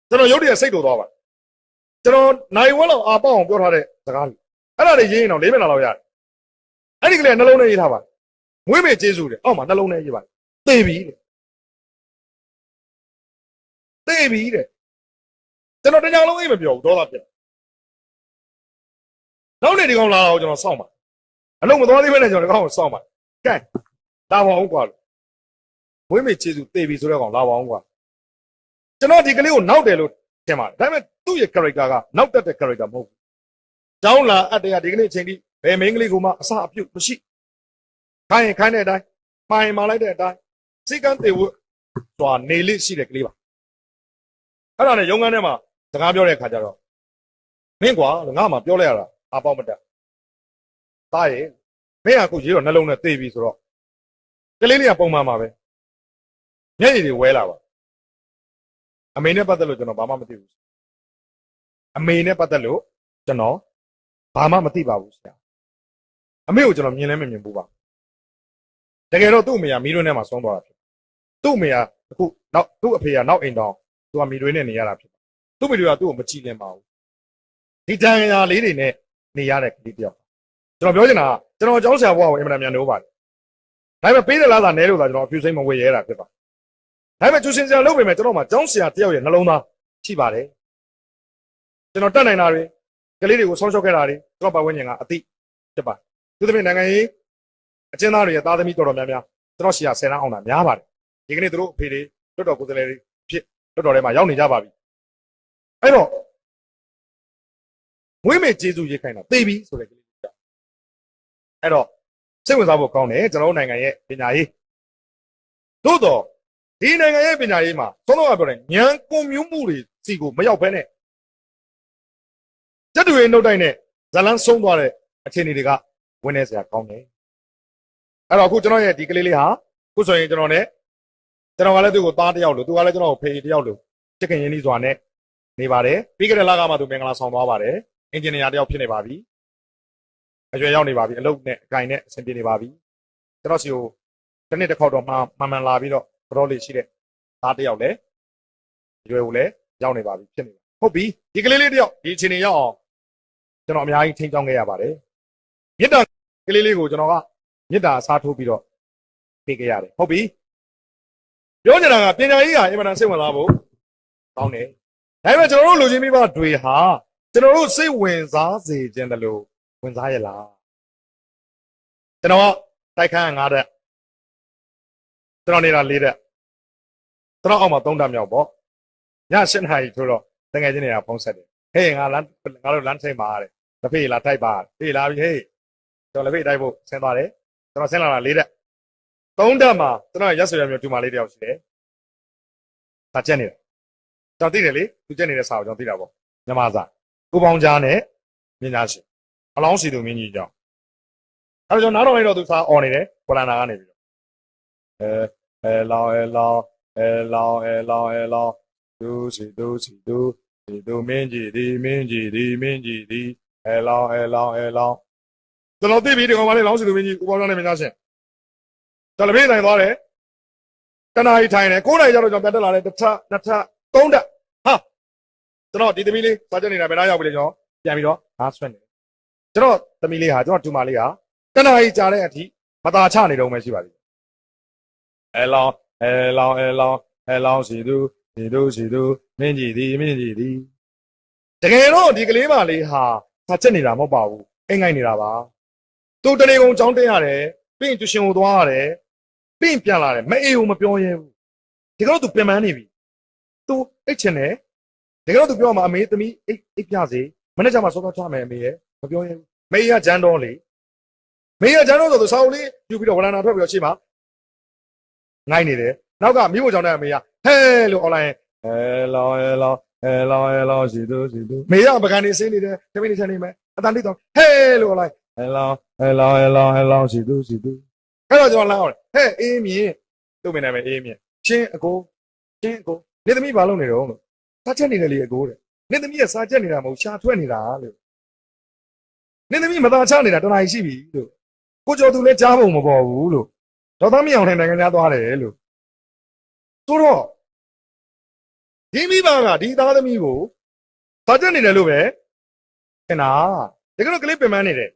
ကျွန်တော်ရုပ်တရက်စိတ်တူသွားပါကျွန်တော်နိုင်ဝဲလောက်အာပေါအောင်ပြောထားတဲ့စကားလေးအဲ့ဒါတွေရေးရင်တော့4မျက်နှာလောက်ရတယ်အဲ့ဒီကလေးနှလုံးနဲ့ရေးထားပါမွေးမေ့ကျေးဇူးတယ်အောက်မှာနှလုံးနဲ့ရေးပါသေပြီတဲ့သေပြီတဲ့ကျွန်တော်တညာလုံးအိမ်မပြောဘူးဒေါသပြက်နောက်နေ့ဒီကောင်လာတော့ကျွန်တော်စောင့်ပါအလုံးမသွားသေးဘဲနဲ့ကျွန်တော်ဒီကောင်ကိုစောင့်ပါကဲလာပါအောင်ကွာမွေးမေ့ကျေးဇူးသေပြီဆိုတဲ့ကောင်လာပါအောင်ကွာကျွန်တော်ဒီကလေးကိုနောက်တယ်လို့ထင်ပါတယ်ဒါပေမဲ့သူ့ရဲ့ character ကနောက်တက်တဲ့ character မဟုတ်ဘူးကျောင်းလာအပ်တရားဒီကနေ့အချိန်ထိဘယ်မင်းကလေးကိုမှအစအပြုတ်မရှိခိုင်းရင်ခိုင်းတဲ့အတိုင်းမှာရင်မှာလိုက်တဲ့အတိုင်းစိတ်ကန်းသေးဝတ်သွားနေလိရှိတဲ့ကလေးပါအဲ့ဒါနဲ့ရုံးခန်းထဲမှာစကားပြောတဲ့အခါကျတော့မင်းကွာငါ့မှာပြောလိုက်ရတာအပေါက်မတက်သားရဲ့မင်းကအခုရေးတော့နှလုံးနဲ့သေပြီဆိုတော့ကလေးလေးကပုံမှန်ပါပဲမျက်ရည်တွေဝဲလာပါအမေနဲ့ပတ်သက်လို့ကျွန်တော်ဘာမှမသိဘူးအမေနဲ့ပတ်သက်လို့ကျွန်တော်ဘာမှမသိပါဘူးဆရာအမေကိုကျွန်တော်မြင်လဲမမြင်ဘူးပါတကယ်တော့သူ့အမေကမီးတွင်းထဲမှာဆုံးသွားတာဖြစ်သူ့အမေကအခုနောက်သူ့အဖေကနောက်အိမ်တောင်သူကမီးတွင်းနဲ့နေရတာဖြစ်သူ့မိတွေကသူ့ကိုမကြည့်လင်ပါဘူးဒီတန်ရာလေးတွေနဲ့နေရတဲ့ကလေးတယောက်ကျွန်တော်ပြောချင်တာကကျွန်တော်ကျောင်းဆရာဘွားကိုအင်မတန်မြန်လို့ပါတယ်ဒါပေမဲ့ပေးတဲ့လားသာနဲလို့သာကျွန်တော်အဖြူစိမ့်မဝေရဲတာဖြစ်ပါဒါပေမဲ့ကျူရှင်ဆရာလုပ်ပေမဲ့ကျွန်တော်မှကျောင်းဆရာတယောက်ရဲ့နှလုံးသားရှိပါတယ်ကျွန်တော်တတ်နိုင်တာတွေကလေးတွေကိုဆောင်းလျှောက်ခဲ့တာတွေကျွန်တော်ပတ်ဝန်းကျင်ကအသိဖြစ်ပါသူသမီးနိုင်ငံရေးအကျဉ်းသားတွေရဲ့သားသမီးတော်တော်များများကျွန်တော်ဆရာ10တန်းအောင်တာများပါတယ်ဒီကနေ့သူတို့အဖေတွေလွတ်တော်ကိုယ်စားလှယ်တွေဖြစ်လွတ်တော်ထဲမှာရောက်နေကြပါပြီအဲ့တော့မွေးမေကျေးဇူးရေးခိုင်းတာသေပြီဆိုတဲ့ကလေးကြောင့်အဲ့တော့စိတ်ဝင်စားဖို့ကောင်းတယ်ကျွန်တော်တို့နိုင်ငံရဲ့ပညာရေးသို့တော့ဒီနိုင်ငံရဲ့ပညာရေးမှာသုံးတော့ပြောတယ်ဉာဏ်ကွန်မြူမှုတွေစီကိုမရောက်ဘဲနဲ့တက်တွေနှုတ်တိုင်းနဲ့ဇလန်းဆုံးသွားတဲ့အခြေအနေတွေကဝင်နေစရာကောင်းတယ်အဲ့တော့အခုကျွန်တော်ရဲ့ဒီကလေးလေးဟာခုဆိုရင်ကျွန်တော်ကလည်းသူ့ကိုသားတယောက်လို့သူကလည်းကျွန်တော်ကိုဖေးတယောက်လို့ချစ်ခင်ရင်းနှီးစွာနဲ့နေပါတယ်ပြီးခဲ့တဲ့လကမှသူမင်္ဂလာဆောင်သွားပါတယ်အင်ဂျင်နီယာတယောက်ဖြစ်နေပါပြီအရွယ်ရောက်နေပါပြီအလုပ်နဲ့အကင်နဲ့အဆင်ပြေနေပါပြီကျွန်တော်စီကိုတစ်နှစ်တစ်ခေါက်တော့မှန်လာပြီးတော့တော်တော်လေးရှိတဲ့ သားတစ်ယောက်လည်းရွယ်ကိုလည်းရောက်နေပါပြီဖြစ်နေပါဟုတ်ပြီဒီကလေးလေးတစ်ယောက်ဒီအချိန်ရောက်အောင်ကျွန်တော်အများကြီးထိန်းချောင်းခဲ့ရပါတယ်မေတ္တာကလေးလေးကိုကျွန်တော်ကမေတ္တာအစားထိုးပြီးတော့ပေးခဲ့ရတယ်ဟုတ်ပြီပြောနေတာကပညာရေးကအင်မတန်စိတ်ဝင်စားဖို့ကောင်းတယ်ဒါပေမဲ့ကျွန်တော်တို့လူချင်းမိဘတွေဟာကျွန်တော်တို့စိတ်ဝင်စားစေခြင်းတလို့ဝင်စားရလားကျွန်တော်တိုက်ခန်း9တက်ကျွန်တော်နေတာ4တက်ကျွန်တော်အောက်မှာ3တက်မြောက်ပေါ့ည7နာရီထိုးတော့တကယ်ချင်းနေတာဖုံးဆက်တယ်ဟေးငါတို့လမ်းထိပ်မှာတဲ့တဖေးလာတိုက်ပါဟေးလာပြီဟေးကျွန်တော်လက်ဖေးတိုက်ဖို့ဆင်းသွားတယ်ကျွန်တော်ဆင်းလာတာ4တက်3တက်မှာကျွန်တော်ရက်ဆွေရမျိုးတူမလေးတယောက်ရှိတယ်ဒါချက်နေတယ်ကျွန်တော်သိတယ်လေသူချက်နေတဲ့စာကိုကျွန်တော်သိတာပေါ့မြန်မာစာကိုပေါင်းကြားနဲ့မြင်ညာရှင်အလောင်းစီသူမင်းကြီးကြောင့်အဲ့တော့ကျွန်တော်နားတော်လိုက်တော့သူစာអော်နေတယ်ကိုလန်နာကနေပြီးတော့လောင်းသူစီသူမင်းကြီးဒီလောင်းကျွန်တော်သိပြီဒီကောင်မလေးလောင်းစီသူမင်းကြီးကိုပေါင်းကြားနဲ့မြင်ညာရှင်ကျွန်တော်ပြေးနိုင်သွားတယ်တနားကြီးထိုင်တယ်9နာရီကျတော့ကျွန်တော်ပြန်တက်လာတယ်တစ်ထပ်နှစ်ထပ်3တက်ဟာကျွန်တော်ဒီသမီးလေးစားချက်နေတာဘယ်နားရောက်ပြီလဲကျွန်တော်ပြန်ပြီးတော့ဟာဆွဲနေတယ်ကျွန်တော်သမီးလေးဟာကျွန်တော်တူမလေးဟာတနားကြီးကြာတဲ့အထိမตาချနေတော့မှရှိပါသေးတယ်လောင်းစီသူမင်းကြီးဒီတကယ်တော့ဒီကလေးမလေးဟာစားချက်နေတာမဟုတ်ပါဘူးအိမ်ငိုက်နေတာပါသူတနေကုန်ចောင်းတက်ရတယ်ပြီးရင်ကျရှင်ကိုသွားရတယ်ပြီးရင်ပြန်လာတယ်မအေးဘူးမပြောရဲဘူးဒီကတော့သူပြင်ပန်းနေပြီသူအိတ်ချင်တယ်ဒီကတော့သူပြောမှာအမေသမီးအိတ်ပြစေမနေ့ကမှစောစောချမယ်အမေရဲ့မပြောရဲဘူးမေကဂျန်တော်လေမေကဂျန်တော်ဆိုသူဆောင်းလေးယူပြီးတော့ဝလန်နာထွက်ပြီးတော့ရှေ့မှာငိုင်းနေတယ်နောက်ကမိဖို့ကြောင့်တဲ့အမေကဟဲလို့ online လောင်းစီသူမေကပကံနေစင်းနေတယ်တမင်းနေချက်နေမယ်အတန်လေးတော့ဟဲလို့ online လောင်းစီသူအဲ့တော့ကျွန်တော်လမ်းအောင်ဟဲ့အေးမြင့်သူ့မင်းနာမည်အေးမြင့်ချင်းအကိုနေသမီးဘာလုပ်နေတော့လို့စားချက်နေတယ်လေအကိုတဲ့နေသမီးကစားချက်နေတာမဟုတ်ရှာထွက်နေတာလို့နေသမီးမသာချနေတာတနားရှိပြီလို့ကိုကျော်သူလည်းကြားဖို့မပေါ်ဘူးလို့ဒေါက်တာမြောင်ထိုင်နိုင်ငံသားသွားတယ်လို့ဆိုတော့ဒီမိဘကဒီသားသမီးကိုစားချက်နေတယ်လို့ပဲထင်တာတကယ်တော့ကလေးပင်ပန်းနေတယ်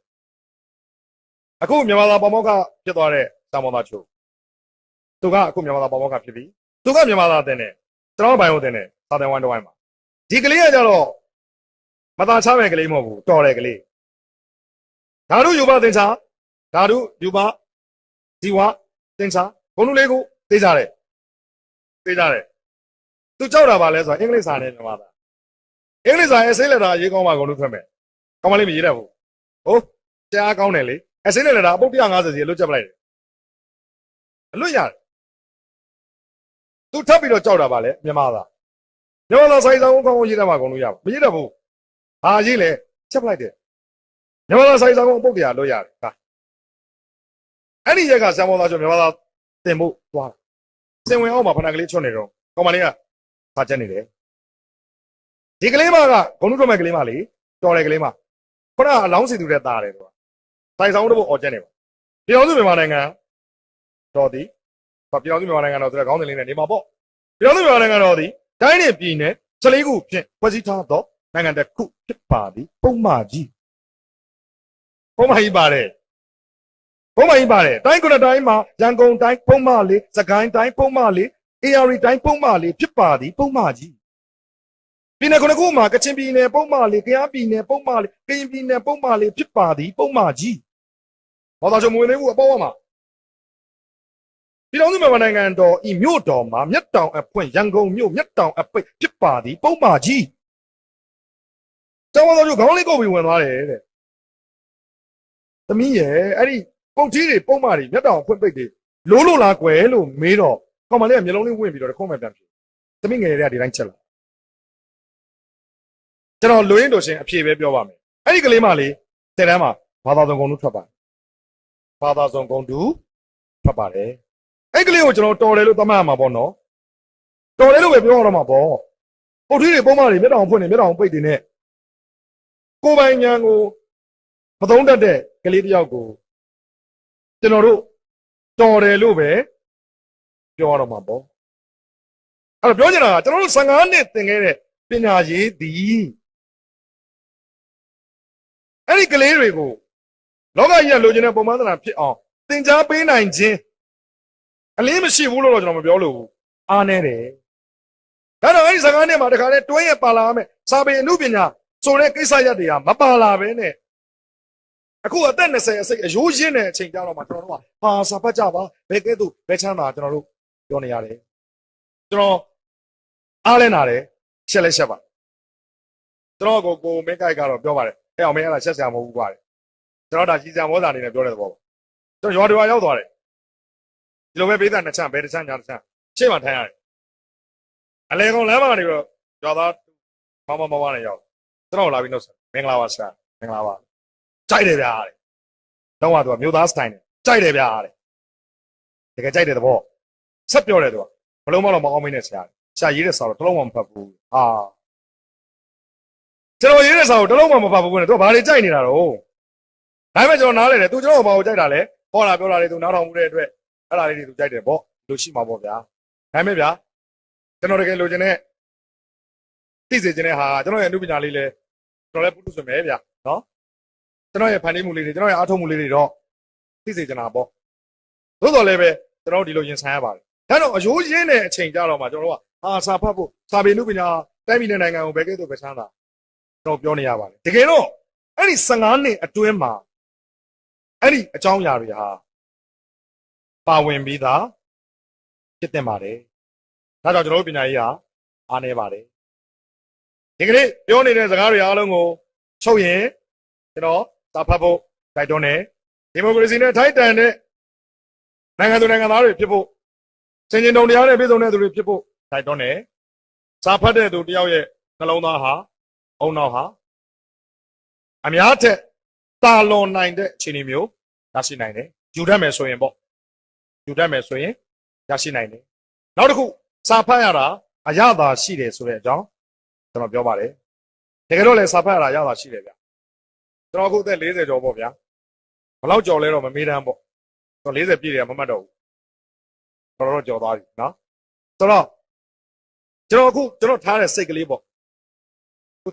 အခုမြန်မာသားပေါမောကဖြစ်သွားတဲ့စာမောသားချို့သူကအခုမြန်မာသားပေါမောကဖြစ်ပြီသူကမြန်မာသားတင်တယ်ကျွန်တော်ဘိုင်ဟိုတင်တယ်စာတင်ဝိုင်းတစ်ဝိုင်းမှာဒီကလေးကကြတော့မသားချမဲ့ကလေးမဟုတ်ဘူးတော်တဲ့ကလေးဓာတုယူပသင်္ချာဓာတုယူပဇီဝသင်္ချာဘုံလူလေးကိုသိကြတယ်သူကြောက်တာပါလဲဆိုတော့အင်္ဂလိပ်စာနဲ့မြန်မာသားအင်္ဂလိပ်စာရဲ့ဆေးလက်တာရေးကောင်းမှကုန်လို့ထွက်မယ်ကောင်းမလေးမရေးတတ်ဘူးဟုတ်ကြားကောင်းတယ်လေအစိမ့်နဲ့လည်းဒါအပုတ်150စီအလွတ်ချက်ပလိုက်တယ်အလွတ်ရတယ်သူထပ်ပြီးတော့ကြောက်တာပါလေမြန်မာသားဆိုင်ဆောင်ကောင်းရေးတတ်မှကုန်လို့ရပါမရေးတတ်ဘူးဟာရေးလေချက်ပလိုက်တယ်မြန်မာဆိုင်ဆောင်အပုတ်100လွတ်ရတယ်ဟာအဲ့ဒီရက်ကဆံမောသားကျော်မြန်မာသားတင်ဖို့သွားစင်ဝင်အောင်မှာဖနာကလေးချွတ်နေတော့ကောင်မလေးကဖာချက်နေတယ်ဒီကလေးမကဂုံနုထွက်မဲ့ကလေးမလေးတော်တယ်ကလေးမခုနကအလောင်းစီသူတဲ့သားတယ်သူကဆိုင်ဆောင်တော့အော်ချက်နေပါပြည်တော်စုမြန်မာနိုင်ငံတော်သည်ပြည်တော်စုမြန်မာနိုင်ငံတော်ဆိုတဲ့ခေါင်းစဉ်လေးနဲ့နေမှာပေါ့ပြည်တော်စုမြန်မာနိုင်ငံတော်သည်တိုင်းနယ်ပြည်နယ်14ခုဖြင့်ဖွဲ့စည်းထားသောနိုင်ငံတစ်ခုဖြစ်ပါသည်ပုံမှန်ကြီးပါတယ်တိုင်းကုန်းတိုင်းမှာရန်ကုန်တိုင်းပုံမှန်လေးစကိုင်းတိုင်းပုံမှန်လေးအေရီတိုင်းပုံမှန်လေးဖြစ်ပါသည်ပုံမှန်ကြီးပြည်နယ်ခုမှာကချင်ပြည်နယ်ပုံမှန်လေးကယားပြည်နယ်ပုံမှန်လေးကရင်ပြည်နယ်ပုံမှန်လေးဖြစ်ပါသည်ပုံမှန်ကြီးဘာသာချုံမဝင်သေးဘူးအပေါ်မှာပြည်တော်စုမြန်မာနိုင်ငံတော်ဤမြို့တော်မှာမြတ်တောင်အဖွင့်ရန်ကုန်မြို့မြတ်တောင်အပိတ်ဖြစ်ပါသည်ပုံမှန်ကြီးကျောင်းတော်ကျခေါင်းလေးကုတ်ပြီးဝင်သွားတယ်တဲ့သမီးရဲ့အဲ့ဒီပုတ်ကြီးတွေပုံမှန်တွေမြတ်တောင်အဖွင့်ပိတ်တွေလို့လားကွယ်လို့မေးတော့ကောင်မလေးကမျက်လုံးလေးဝင့်ပြီးတော့တခုံးမဲ့ပြန်ဖြစ်သမီးငယ်တွေကဒီတိုင်းချက်လာကျွန်တော်လူရင်းတို့ရှင်အဖြေပဲပြောပါမယ်အဲ့ဒီကလေးမလေးတဲ့တန်းမှာဘာသာစုံကုန်လို့ထွက်ပါတယ်အဲ့ကလေးကိုကျွန်တော်တော်တယ်လို့သတ်မှတ်ရမှာပေါ့နော်တော်တယ်လို့ပဲပြောရတော့မှာပေါ့ပုတ်ထီးတွေပုံမှန်တွေမျက်တောင်ဖွင့်နေမျက်တောင်ပိတ်တွေနဲ့ကိုပိုင်ညာကိုမသုံးတတ်တဲ့ကလေးတယောက်ကိုကျွန်တော်တို့တော်တယ်လို့ပဲပြောရတော့မှာပေါ့ အဲ့တော့ပြောချင်တာကကျွန်တော်တို့15နှစ်သင်ခဲ့တဲ့ပညာရေးသည်အဲ့ဒီကလေးတွေကိုလောကကြီးကလိုချင်တဲ့ပုံမှန်သဏ္ဍာန်ဖြစ်အောင်သင်ကြားပေးနိုင်ခြင်းအလင်းမရှိဘူးလို့တော့ကျွန်တော်မပြောလို့ဘူးအားနေတယ်ဒါတော့အဲ့ဒီ15နှစ်မှာတခါလဲတွင်းရပါလာမယ်စာပေအမှုပညာဆိုတဲ့ကိစ္စရပ်တွေကမပါလာဘဲနဲ့အခုအသက်20အစိတ်အယိုးရင်းတဲ့အချိန်ကြတော့မှကျွန်တော်တို့ကဟာစာဖတ်ကြပါဘယ်ကဲ့သို့ဘယ်ချမ်းသာကျွန်တော်တို့ပြောနေရတယ်ကျွန်တော်အားလဲနာတယ်ရှက်လဲရှက်ပါကျွန်တော်ကိုမင်းကိုက်ကတော့ပြောပါတယ်အဲ့အောင်မင်းအဲ့ဒါရှက်စရာမဟုတ်ဘူးကွာကျွန်တော်ဒါကြီးစံမောစာအနေနဲ့ပြောတဲ့သဘောပါကျွန်တော်ရွာတွေရောက်သွားတယ်ဒီလိုပဲပေးတာနှစ်ချမ်းဘယ်တစ်ချမ်းညာတစ်ချမ်းရှေ့မှာထိုင်ရတယ်အလဲကောင်လမ်းမှာနေတော့ရွာသားမမနဲ့ရောက်ကျွန်တော်လာပြီးနှုတ်ဆက်မင်္ဂလာပါဆရာမင်္ဂလာပါကြိုက်တယ်ဗျာတဲ့တော့သူကမျိုးသားစတိုင်တယ်ကြိုက်တယ်ဗျာတဲ့တကယ်ကြိုက်တဲ့သဘောဆက်ပြောတယ်သူကဘလုံးမတော့မအောင်မင်းနဲ့ဆရာရေးတဲ့စာတော့တစ်လုံးမှမဖတ်ဘူးဟာကျွန်တော်ရေးတဲ့စာကိုတစ်လုံးမှမဖတ်ဘူးနဲ့သူကဘာတွေကြိုက်နေတာတော့ဒါပေမဲ့ကျွန်တော်နားလဲတယ်သူကျွန်တော်ဘာကိုကြိုက်တာလဲဟောတာပြောတာတွေသူနားထောင်မှုတဲ့အတွက်အဲ့ဒါလေးတွေသူကြိုက်တယ်ပေါ့လို့ရှိမှာပေါ့ဗျာဒါပေမဲ့ဗျာကျွန်တော်တကယ်လိုချင်တဲ့သိစေချင်တဲ့ဟာကျွန်တော်ရဲ့အမှုပညာလေးလဲကျွန်တော်လည်းပုထုဆွေမယ်ဗျာနော်ကျွန်တော်ရဲ့ဖန်တီးမှုလေးတွေကျွန်တော်ရဲ့အားထုတ်မှုလေးတွေတော့သိစေချင်တာပေါ့သို့တော်လည်းပဲကျွန်တော်ဒီလိုရင်ဆိုင်ရပါတယ်ဒါတော့အယိုးရင်းတဲ့အချိန်ကြတော့မှကျွန်တော်တို့ကစာဖတ်ဖို့စာပေအမှုပညာတိုင်းပြည်နဲ့နိုင်ငံကိုဘယ်ကဲ့သို့ပဲချမ်းသာကျွန်တော်ပြောနေရပါတယ်တကယ်တော့အဲ့ဒီ15နှစ်အတွင်းမှာအဲ့ဒီအကြောင်းအရာတွေဟာပါဝင်ပြီးသားဖြစ်တင်ပါတယ်ဒါကြောင့်ကျွန်တော်တို့ပညာရေးဟာအားနည်းပါတယ်ဒီကနေ့ပြောနေတဲ့စကားတွေအားလုံးကိုချုပ်ရင်ကျွန်တော်စာဖတ်ဖို့တိုက်တွန်းတယ်ဒီမိုကရေစီနဲ့ထိုက်တန်တဲ့နိုင်ငံသူနိုင်ငံသားတွေဖြစ်ဖို့စင်ကျင်တုံတရားနဲ့ပြည်စုံတဲ့သူတွေဖြစ်ဖို့တိုက်တွန်းတယ်စာဖတ်တဲ့သူတယောက်ရဲ့နှလုံးသားဟာအုံနောက်ဟာအများထက်တာလွန်နိုင်တဲ့အခြေအနေမျိုးရရှိနိုင်တယ်ယူတတ်မယ်ဆိုရင်ပေါ့ယူတတ်မယ်ဆိုရင်ရရှိနိုင်တယ်နောက်တစ်ခုစာဖတ်ရတာအရသာရှိတယ်ဆိုတဲ့အကြောင်းကျွန်တော်ပြောပါတယ်တကယ်တော့လည်းစာဖတ်ရတာအရသာရှိတယ်ဗျကျွန်တော်အခုအသက်40ကျော်ပေါ့ဗျာဘယ်လောက်ကျော်လဲတော့မမေးတမ်းပေါ့ကျွန်တော်40ပြည့်တယ်မမှတ်တော့ဘူးတော်တော်ကျော်သွားပြီနော်ဆိုတော့ကျွန်တော်ထားတဲ့စိတ်ကလေးပေါ့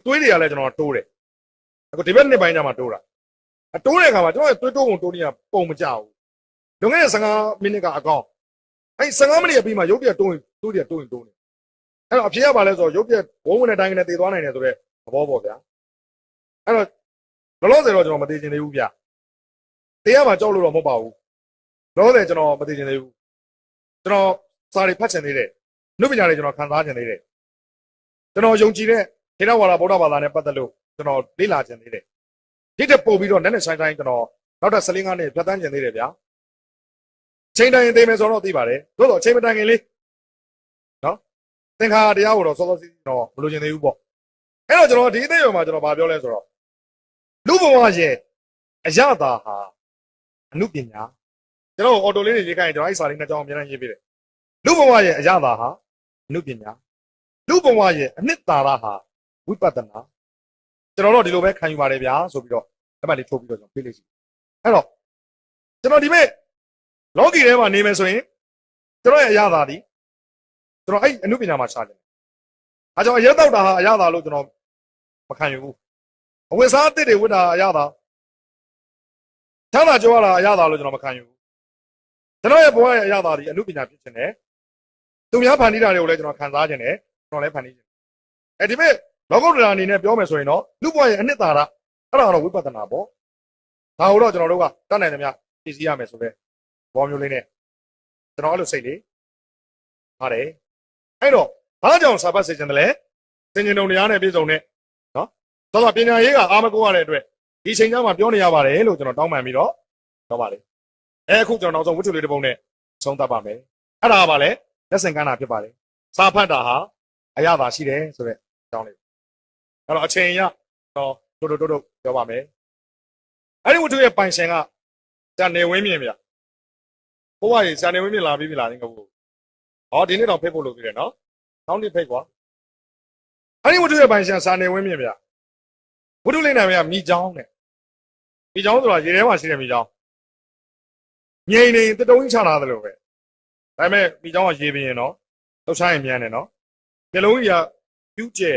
သွေးတွေကလည်းကျွန်တော်တိုးတယ်အခုဒီဘက်နှစ်ပိုင်းကျမှတိုးတာအတိုးတဲ့အခါမှာကျွန်တော်သွေးတိုးပုံတိုးနေရပုံမကြဘူးလွန်ခဲ့တဲ့15မိနစ်ကအကောင်အဲ့15မိနစ်ပြီးမှရုပ်ပြတိုးရင်တိုးနေအဲ့တော့အဖြစ်ရပါလဲဆိုတော့ရုပ်ပြဝုန်းဝင်တဲ့တိုင်းကနေတည်သွားနိုင်တယ်ဆိုတော့သဘောပေါ့ဗျာအဲ့တော့လောလောဆယ်တော့ကျွန်တော်မသိချင်သေးဘူးဗျတေးရမှာကြောက်လို့တော့မဟုတ်ပါဘူးလောလောဆယ်ကျွန်တော်မသိချင်သေးဘူးကျွန်တော်စာတွေဖတ်ချင်သေးတယ်နှုတ်ပညာတွေကျွန်တော်ခံစားချင်သေးတယ်ကျွန်တော်ယုံကြည်တဲ့ထေရဝါဒဗုဒ္ဓဘာသာနဲ့ပတ်သက်လို့ကျွန်တော်လေ့လာချင်သေးတယ်ဒီတက်ပို့ပြီးတော့နဲ့ဆိုင်တိုင်းကျွန်တော်နောက်ထပ်15နှစ်ဖြတ်သန်းချင်သေးတယ်ဗျာချိန်တိုင်းသိမယ်ဆိုတော့သိပါတယ်သို့တော့ချိန်မတိုင်ခင်လေးနော်သင်္ခါရတရားကိုတော့စောစောစီးတော့မလိုချင်သေးဘူးပေါ့အဲ့တော့ကျွန်တော်ဒီအသေးအရွယ်မှာကျွန်တော်ဗာပြောလဲဆိုတော့လူဘဝရဲ့အရသာဟာအနုပညာကျွန်တော်အော်တိုလေးတွေရေးခိုင်းရင်ကျွန်တော်အဲ့စာလေးနှစ်ကြောင်းအများကြီးရေးပေးတယ်လူဘဝရဲ့အရသာဟာအနုပညာလူဘဝရဲ့အနှစ်သာရဟာဝိပဿနာကျွန်တော်တို့ဒီလိုပဲခံယူပါတယ်ဗျာဆိုပြီးတော့လက်မှတ်လေးထိုးပြီးတော့ကျွန်တော်ပြေးလိုက်စီအဲ့တော့ကျွန်တော်ဒီမဲ့လောကီထဲမှာနေမယ်ဆိုရင်ကျွန်တော်ရဲ့အရသာဒီကျွန်တော်အဲ့အနုပညာမှာရှာတယ်အဲကြောင့်အရက်တော့တာဟာအရသာလို့ကျွန်တော်မခံယူဘူးအဝတ်စားအသစ်တွေဝတ်တာအရသာချမ်းသာကြွားတာအရသာလို့ကျွန်တော်မခံယူဘူးကျွန်တော်ရဲ့ဘဝရဲ့အရသာဒီအနုပညာဖြစ်ခြင်းနဲ့သူများဖန်တီးတာတွေကိုလည်းကျွန်တော်ခံစားခြင်းနဲ့ကျွန်တော်လည်းဖန်တီးခြင်းအဲဒီမဲ့လောကုတ္တရာအနေနဲ့ပြောမယ်ဆိုရင်တော့လူ့ဘဝရဲ့အနှစ်သာရအဲ့ဒါကတော့ဝိပဿနာပေါ့ဒါကိုတော့ကျွန်တော်တို့ကတတ်နိုင်သမျှဖြည့်ဆည်းရမယ်ဆိုတဲ့ဘောမျိုးလေးနဲ့ကျွန်တော်အဲ့လိုစိတ်လေးပါတယ်အဲ့တော့ဘာကြောင့်စာပတ်စေချင်တယ်လဲသင်္ကြန်တုံတရားနဲ့ပြည့်စုံတဲ့နော်ဆိုတော့ပညာရေးကအာမကိုရတဲ့အတွက်ဒီချိန်ကျမှပြောနေရပါတယ်လို့ကျွန်တော်တောင်းပန်ပြီးတော့ပြောပါလေအခုကျွန်တော်နောက်ဆုံးဝတ္ထုလေးတစ်ပုဒ်နဲ့ဆုံးသတ်ပါမယ်အဲ့ဒါကဘာလဲလက်ဆင့်ကမ်းတာဖြစ်ပါတယ်စာဖတ်တာဟာအရသာရှိတယ်ဆိုတဲ့အကြောင်းလေးအဲ့တော့အချိန်ရတော့တို့ပြောပါမယ်အဲ့ဒီဝတ္ထုရဲ့ပိုင်ရှင်ကဇာနေဝင်းမြင့်ဗျဘိုးဘကြီးဇာနေဝင်းမြင့်လာပြီးပြီလားငါဘူးဟောဒီနေ့တော့ဖိတ်ဖို့လုပ်သေးတယ်နော်တောင်းတိဖိတ်ကွာအဲ့ဒီဝတ္ထုရဲ့ပိုင်ရှင်ဇာနေဝင်းမြင့်ဗျဝတ္ထုလေးနာမည်ကမိချောင်းတဲ့မိချောင်းဆိုတာရေထဲမှာရှိတဲ့မိချောင်းငြိမ်နေတတုံးချလာတယ်လို့ပဲဒါပေမဲ့မိချောင်းကရေပြင်းရင်တော့လှုပ်ရှားရင်မြန်တယ်နော် မျိုးလုံးကြီးကပြူးကျဲ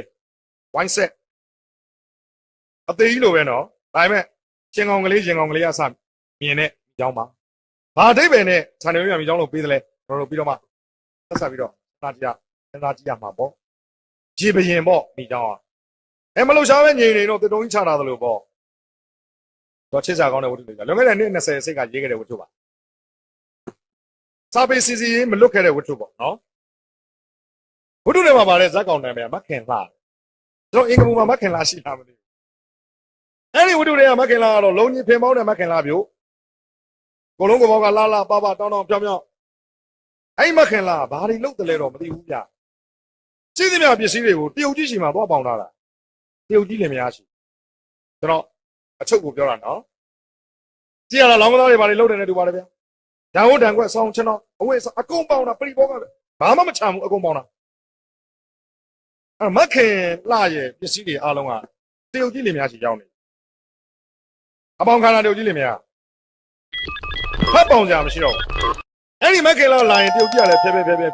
ဝိုင်းဆက်အသေးကြီးလိုပဲနော်ဒါပေမဲ့ရှင်ကောင်ကလေးအစမြင်တဲ့ကြောင်းပါဘာအဓိပ္ပာယ်နဲ့ခြံနေရမြေကြောင်းလို့ပေးတယ်လဲကျွန်တော်တို့ပြီးတော့မှဆက်ဆက်ပြီးတော့စဉ်းစားကြည့်ရမှာပေါ့ကြည်ဘရင်ပေါ့ဒီကြောင်းอ่ะမလို့ရှားပဲငြိမ်နေတော့တုံးကြီးချတာသလိုပေါ့တော့ချစ်စာကောင်းတဲ့ဝတ္ထုတွေကလွန်ခဲ့တဲ့နှစ်20စိတ်ကရေးခဲ့တဲ့ဝတ္ထုပါစာပေစီစီရေးမလွတ်ခဲ့တဲ့ဝတ္ထုပေါ့နော်ဝတ္ထုတွေမှာပါတဲ့ဇက်ကောင်တန်ပဲမခင်လှကျွန်တော်အင်္ဂပူမှာမခင်လှရှိတာမသိဘူးအဲ့ဒီဝတ္ထုတွေကမခင်လှကတော့လုံးကြီးဖင်ပေါင်းတဲ့မခင်လှမျိုးကိုလုံးကိုပေါကလာလာပပတောင်းတောင်းပြောင်းပြောင်းအဲ့မခင်လှဘာတွေလုပ်တယ်လဲတော့မသိဘူးဗျစီးသမျှပစ္စည်းတွေကိုတရုတ်ကြီးရှိမှသွားပေါင်လာတာတရုတ်ကြီးလည်းမရရှိကျွန်တော်အချုပ်ကိုပြောတာနော်ကြည့်ရတာလောင်းကသားတွေဘာတွေလုပ်တယ်လဲတူပါတယ်ဗျာဓာတ်ဟုတ်ဓာတ်ကွက်ဆောင်းကျွန်တော်အဝိအကုန်ပေါင်တာပရိဘောကဘာမှမချမ်းဘူးအကုန်ပေါင်တာအဲ့မခင်လှရဲ့ပစ္စည်းတွေအားလုံးကတရုတ်ကြီးလည်းမရရှိရောက်နေအပေါင်ခန္ဓာတရုတ်ကြီးလည်းမရဖတ်ပေါင်ကြမရှိတော့ဘူးအဲ့ဒီမခင်လှလာရင်တရုတ်ကြီးကလည်းဖဲဖဲနဲ့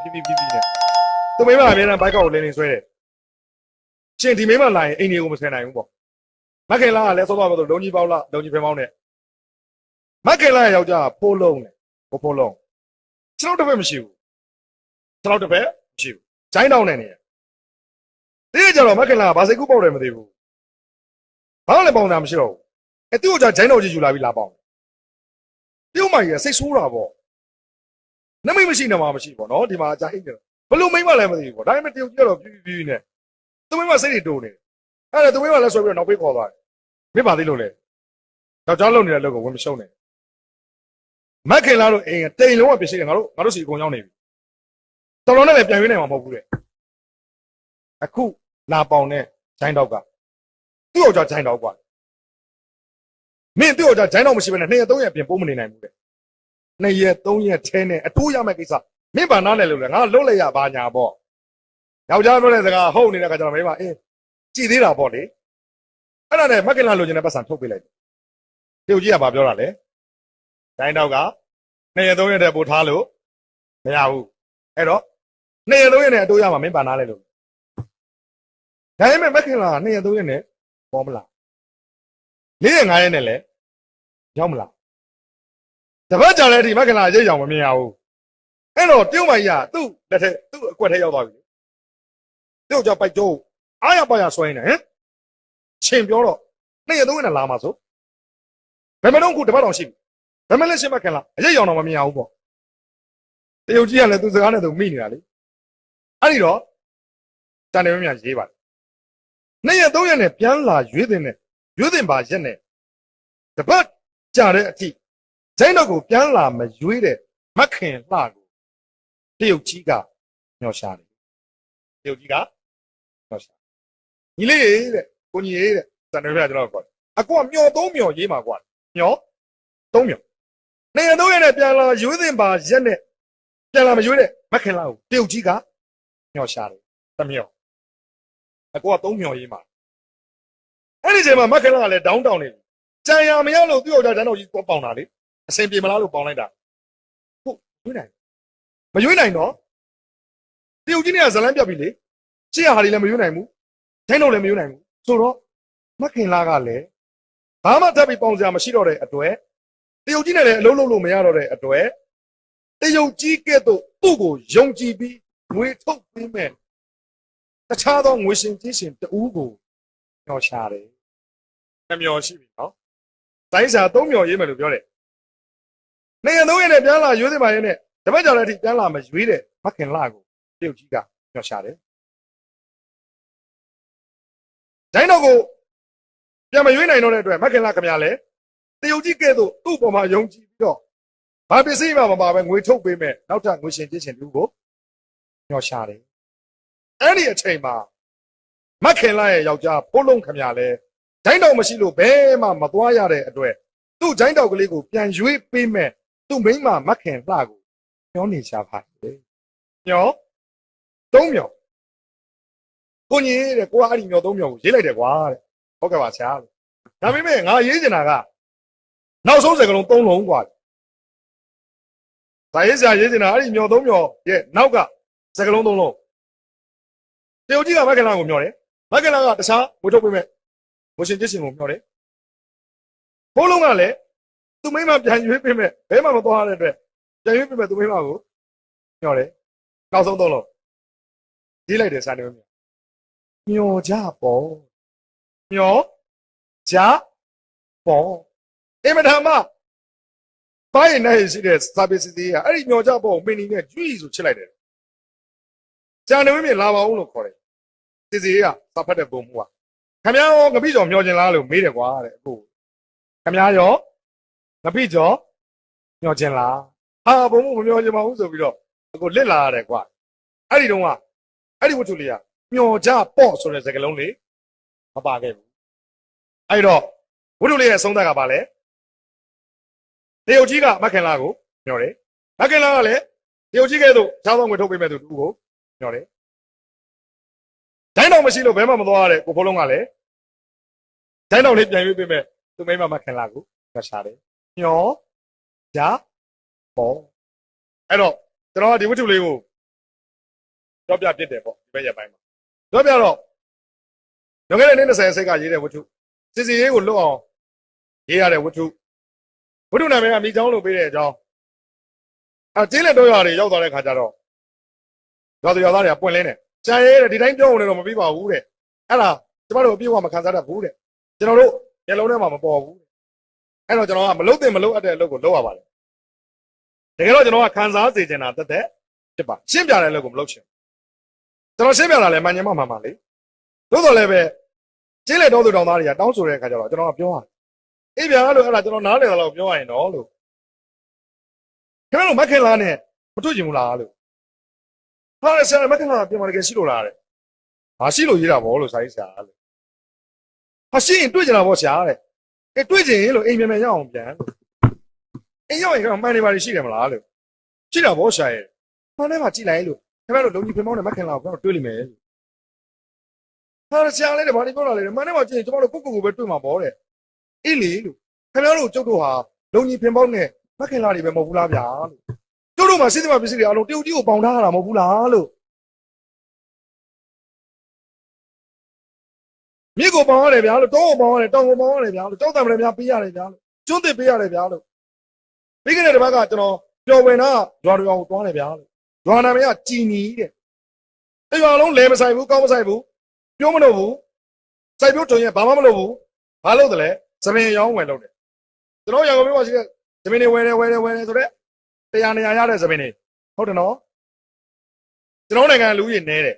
သူမိမအမြဲတမ်းဘိုက်ကောက်ကိုလင်းလင်းဆွဲတယ်ရှင်ဒီမိမလာရင်အိမ်တွေကိုမဆယ်နိုင်ဘူးပေါ့မခင်လာကလည်းစောစောဆိုလုံးကြီးပေါက်လာလုံးကြီးဖင်ပေါင်းနဲ့မခင်လာရဲ့ယောက်ျားဖိုးလုံးနဲ့ဖိုးလုံးကျွန်တော်တစ်ဖက်မရှိဘူးကျွန်တော်တစ်ဖက်မရှိဘူးဂျိုင်းတောင်းနေနေဒီကြတော့မခင်လာကဘာစိတ်ကူးပေါက်တယ်မသိဘူးဘာလို့လဲပေါင်းတာမရှိတော့ဘူးသူ့ကြောင့်ဂျိုင်းတော်ကြီးယူလာပြီးလာပေါင်းပြုံးမကြီးကစိတ်ဆိုးတာပေါ့နမိတ်မရှိနေမှာမရှိပေါ့နော်ဒီမှာဂျိုင်းတယ်ဘလို့မိမလည်းမသိဘူးပေါ့ဒါပေမဲ့တရုတ်ကြီးတော့ပြူနဲ့သူမိမစိတ်တွေတိုးနေအဲ့ဒါသူမိမလည်းဆွဲပြီးတော့နောက်ပေးခေါ်သွားတယ်မင်းပါသေးလို့လေယောက်ျားလုံနေတဲ့လုပ်ကိုဝင်မရှုံးနဲ့မက်ခင်လာတို့အိမ်တိမ်လုံးဝပြည့်ရှိတယ်ငါတို့စီအကုန်ရောက်နေပြီတော်တော်နဲ့လည်းပြန်ရွေးနိုင်မှာမဟုတ်ဘူးတဲ့အခုလာပေါင်တဲ့ဂျိုင်းတောက်ကသူ့ယောက်ျားဂျိုင်းတောက်ကမင်းသူ့ယောက်ျားဂျိုင်းတောက်မရှိဘဲနဲ့2ရက်3ရက်ပြင်ပိုးမနေနိုင်ဘူးတဲ့2ရက်3ရက်ထဲနဲ့အတိုးရမယ့်ကိစ္စမင်းဘာနားလဲလို့လဲငါလွတ်လိုက်ရပါညာပေါ့ယောက်ျားပြောတဲ့စကားဟုတ်နေတဲ့ခါကျတော့မင်းမကြည်သေးတာပေါ့လေအဲ့ဒါနဲ့မက်ကင်လာလိုချင်တဲ့ပတ်စံထုတ်ပေးလိုက်တယ်တရုတ်ကြီးကဘာပြောတာလဲဒိုင်းတောက်က2ရက်3ရက်တည်းပို့ထားလို့မရဘူးအဲ့တော့2ရက်3ရက်နဲ့အတိုးရမှာမင်းဘာနားလဲလို့ဒါပေမဲ့မက်ကင်လာ2ရက်3ရက်နဲ့ပေါ်မလား4ရက်5ရက်နဲ့လည်းရောက်မလားတပတ်ကြာတဲ့အထိမက်ကင်လာရိတ်ကြောင်မမြင်ရဘူးအဲ့တော့တရုတ်မကြီးကသူ့လက်ထက်သူ့အကွက်ထဲရောက်သွားပြီတရုတ်ကြောင့်ပိုက်ကျိုးအားရပါရဆွဲနေဟင်ရှင်ပြောတော့2ရက်3ရက်နဲ့လာမှာဆိုဘယ်မတော့ခုတပတ်တောင်ရှိပြီဘယ်မလဲရှင်းမခင်လားအရေးရောင်တော့မမြင်ရဘူးပေါ့တရုတ်ကြီးကလည်းသူစကားနဲ့သူမိနေတာလေအဲ့ဒီတော့တန်တယ်မမြရေးပါတယ်2ရက်3ရက်နဲ့ပြန်လာရွေးတင်ပါရက်နဲ့တပတ်ကြာတဲ့အထိဂျိုင်းတော့ကိုပြန်လာမရွေးတဲ့မခင်လှကိုတရုတ်ကြီးကညှော်ရှာတယ်တရုတ်ကြီးကညှော်ရှာညီလေးတဲ့ကိုညီလေးတဲ့စံတော်ပြကျွန်တော်ပြောအကွာမျော3မျောရေးမှာကွာမျော3မျော2ရက်3ရက်နဲ့ပြန်လာရွေးတင်ပါရက်နဲ့ပြန်လာမရွေးတဲ့မခင်လှကိုတရုတ်ကြီးကညှော်ရှာတယ်3မျောအကွာ3မျောရေးမှာအဲ့ဒီချိန်မှာမခင်လှကလည်းဒေါင်းတောင်နေပြီကြံရမရလို့သူ့ယောက်ျားတန်းတော်ကြီးပေါင်တာလေအစင်ပြေမလားလို့ပေါင်လိုက်တာဟုတ်ရွေးနိုင်မရွေးနိုင်တော့တရုတ်ကြီးနဲ့ဇလန်းပြတ်ပြီလေရှေ့ဟာတွေလည်းမရွေးနိုင်ဘူးဒိုင်းတော်လည်းမရွေးနိုင်ဘူးဆိုတော့မခင်လာကလည်းဘာမှတက်ပြီးပေါင်စရာမရှိတော့တဲ့အတွက်တရုတ်ကြီးနဲ့လည်းအလုံးလုံးလို့မရတော့တဲ့အတွက်တရုတ်ကြီးကဲ့သို့သူ့ကိုယုံကြည်ပြီးငွေထုတ်ပေးမဲ့တခြားသောငွေရှင်ကြီးရှင်တဦးကိုညှော်ရှာတယ်နှမျောရှိပြီနော်တိုင်းစာ3မျောရေးမယ်လို့ပြောတယ်2ရက်3ရက်နဲ့ပြန်လာရွေးသိပါရဲ့နဲ့တပတ်ကြာတဲ့အထိပြန်လာမရွေးတဲ့မခင်လှကိုတရုတ်ကြီးကညှော်ရှာတယ်ဒိုင်းတော့ကိုပြန်မရွေးနိုင်တော့တဲ့အတွက်မခင်လှခင်ဗျာလဲတရုတ်ကြီးကဲ့သို့သူ့ပေါ်မှာယုံကြည်ပြီးတော့ဘာပစ္စည်းမှမပါပဲငွေထုတ်ပေးမဲ့နောက်ထပ်ငွေရှင်ပြည့်ရှင်တူကိုညှော်ရှာတယ်အဲ့ဒီအချိန်မှာမခင်လှရဲ့ယောက်ျားဖိုးလုံးခင်ဗျာလဲဒိုင်းတော့မရှိလို့ဘယ်မှမသွားရတဲ့အတွက်သူ့ဒိုင်းတော့ကလေးကိုပြန်ရွေးပေးမဲ့သူ့မိန်းမမခင်လှကိုညှောနေရှာပါတယ်ညှော3မျောကိုကြီးတဲ့ကိုကအဲ့ဒီမျော3မျောကိုရေးလိုက်တယ်ကွာတဲ့ဟုတ်ကဲ့ပါဆရာဒါပေမဲ့ငါရေးချင်တာကနောက်ဆုံးစကားလုံး3လုံးကွာဒါရေးစရာရေးချင်တာအဲ့ဒီမျော3မျောရဲ့နောက်ကစကားလုံး3လုံး တရုတ်ကြီးကမက်ကလာကိုမျောတယ်မက်ကလာကတခြားဝှထုတ်ပေးမဲ့ဝရှင်ကျစ်ရှင်ကိုမျောတယ်ဖိုးလုံးကလည်းသူမိမပြန်ရွေးပေးမဲ့ဘဲမှမသွားတဲ့အတွက်ပြန်ရွေးပေးမဲ့သူမိမကိုမျောတယ်နောက်ဆုံးတော့ရေးလိုက်တယ်စာနေမမျောကြပေါ့မျောကြပေါ့အင်မတန်မှပိုင်းနေရှိတဲ့စာပေစီသေးကအဲ့ဒီမျောကြပေါ့မင်းကြီးနဲ့ကျွီးဆိုချစ်လိုက်တယ်ကျန်နေမင်းလာပါဦးလို့ခေါ်တယ်စီစီကစာဖတ်တဲ့ပုံမှုကခမရောငပိကျော်မျောကျင်လားလို့မေးတယ်ကွာတဲ့အခုခမရောငပိကျော်မျောကျင်လားဟာဘုံမှုမမျောကျင်ပါဘူးဆိုပြီးတော့အခုလစ်လာရတယ်ကွာအဲ့ဒီတုန်းကအဲ့ဒီဝတ္ထုလေးကမျောကြပေါ့ဆိုတဲ့စကားလုံးလေးမပါခဲ့ဘူးအဲ့တော့ဝတ္ထုလေးရဲ့အဆုံးသတ်ကပါလဲတရုတ်ကြီးကမခင်လာကိုမျောတယ်မခင်လာကလည်းတရုတ်ကြီးကဲ့သို့ချောင်းဆောင်ငွေထုတ်ပေးမဲ့သူတူကိုမျောတယ်ဒိုင်းတော်မရှိလို့ဘဲမှမသွားရတဲ့ကိုဖိုးလုံးကလည်းဒိုင်းတော်လေးပြန်ရွေးပေးမဲ့သူမိမမခင်လာကိုရှာတယ်မျောကြပေါ့အဲ့တော့ကျွန်တော်ကဒီဝတ္ထုလေးကိုတော့ပြပြတယ်ပေါ့ဒီဘက်ရပိုင်းမှာတော့ပြတော့လွန်ခဲ့တဲ့နေ့20စိတ်ကရေးတဲ့ဝတ္ထုစီစီရေးကိုလွတ်အောင်ရေးရတဲ့ဝတ္ထုနာမည်ကမိချောင်းလို့ပေးတဲ့အကြောင်းကျင်းလက်တော့ရွာတွေရောက်သွားတဲ့ခါကျတော့ရွာသူရွာသားတွေကပွင့်လင်းတယ်ကြံရဲတဲ့ဒီတိုင်းပြောအောင်လည်းတော့မပြီးပါဘူးတဲ့အဲ့ဒါကျမတို့အပြည့်အဝမခံစားတတ်ဘူးတဲ့ကျွန်တော်တို့မျက်လုံးထဲမှာမပေါ်ဘူးအဲ့တော့ကျွန်တော်ကမလုပ်သင့်မလုပ်အပ်တဲ့အလုပ်ကိုလုပ်ရပါတယ်တကယ်တော့ကျွန်တော်ကခံစားစေချင်တာတက်တက်ဖြစ်ပါရှင်းပြတဲ့အလုပ်ကိုမလုပ်ချင်ကျွန်တော်ရှင်းပြတာလည်းမှန်ညင်မှန်ပါလေသို့တော်လည်းပဲကျင်းလက်တော့သူတောင်သားတွေကတောင်းဆိုတဲ့အခါကျတော့ကျွန်တော်ကပြောရတယ်အေးဗျာလို့အဲ့ဒါကျွန်တော်နားလည်တော့ပြောရရင်တော့လို့ခင်ဗျားတို့မခင်လာနဲ့မတွေ့ချင်ဘူးလားလို့ဟာဆရာမခင်လာပြန်မတကယ်ရှိလို့လားတဲ့ဟာရှိလို့ရေးတာဗောလို့စာရေးဆရာလို့ဟာရှိရင်တွေ့ချင်တာဗောဆရာတဲ့အေးတွေ့ချင်လို့အိမ်မြန်မြန်ရောက်အောင်ပြန်အိမ်ရောက်ရင်မှန်နေပါလိရှိတယ်မလားလို့ရှိတာဗောဆရာရဲ့မှန်တယ်မှာကြည်လိုက်လို့ခင်ဗျားတို့လုံကြီးပြင်မောင်းနဲ့မခင်လာကိုတော့တွေ့လိမ့်မယ်လို့ဟာဆရာလေးတဲ့ဘာလို့ပြောတာလဲမှန်တယ်မှာကြည့်ရင်ကျွန်တော်တို့ကိုပဲတွေ့မှာဗောတဲ့အေးလေလို့ခင်ဗျားတို့ကျုပ်တို့ဟာလုံကြီးပြင်ပေါက်နဲ့မခင်လာတွေပဲမဟုတ်ဘူးလားဗျာလို့ကျုပ်တို့မှာစစ်သမပစ္စည်းတွေအလုံးတရုတ်ကြီးကိုပေါင်ထားရတာမဟုတ်ဘူးလားလို့မြေကိုပေါင်ရတယ်ဗျာလို့တောကိုပေါင်ရတယ်တောင်ကိုပေါင်ရတယ်ဗျာလို့တောက်တံမလည်းများပေးရတယ်ဗျာလို့ကျွန်းသစ်ပေးရတယ်ဗျာလို့ပြီးခဲ့တဲ့တစ်ပတ်ကကျွန်တော်ပျော်ဝင်တာရွာတွေအောင်သွားတယ်ဗျာလို့ရွာနာမည်ကကြည်နီတဲ့တရွာလုံးလဲမဆိုင်ဘူးကောင်းမဆိုင်ဘူးပြောမလို့ဘူးစိုက်ပြိုးထုံရင်ဘာမှမလုပ်ဘူးဘာလုပ်တယ်လဲသမင်ရောင်းဝယ်လုပ်တယ်ကျွန်တော်ရံကုန်မြို့မှာရှိတဲ့သမင်တွေဝယ်တယ်ဆိုတော့တရားနေရာရတဲ့သမင်တွေဟုတ်တယ်နော်ကျွန်တော်နိုင်ငံလူကြီးနဲတယ်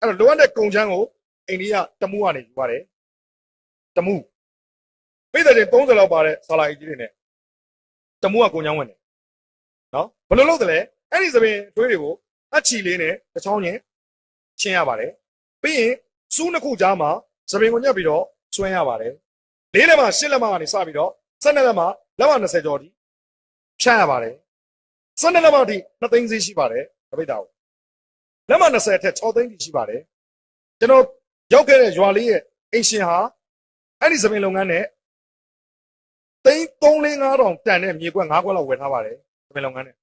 အဲ့တော့လိုအပ်တဲ့ကုန်ချမ်းကိုအိန္ဒိယတမှုကနေယူရတယ်တမှုပြည်တဲ့30လောက်ပါတဲ့ဆာလာအကြီးတွေနဲ့တမှုကကုန်ချမ်းဝင်တယ်နော်ဘယ်လိုလုပ်တယ်လဲအဲ့ဒီသမင်တွေးတွေကိုအချီလေးနဲ့တစ်ချောင်းချင်းချင်းရပါတယ်ပြီးရင်စူးနှစ်ခုကြားမှာသမင်ကိုညှက်ပြီးတော့ဆွဲရပါတယ်၄လက်မှ၈လက်မှကနေစပြီးတော့12လက်မှလက်မှ20ကျော်ဒီဖြတ်ရပါတယ်12လက်မှဒီ2သိန်းစီးရှိပါတယ်တပိတ်တာကိုလက်မှ20အထက်6သိန်းစီးရှိပါတယ်ကျွန်တော်ရောက်ခဲ့တဲ့ရွာလေးရဲ့အိမ်ရှင်ဟာအဲ့ဒီသမင်လုပ်ငန်းနဲ့သိန်း3-5,000တန်တဲ့မြေကွက်5ကွက်လောက်ဝယ်ထားပါတယ်သမင်လုပ်ငန်းနဲ့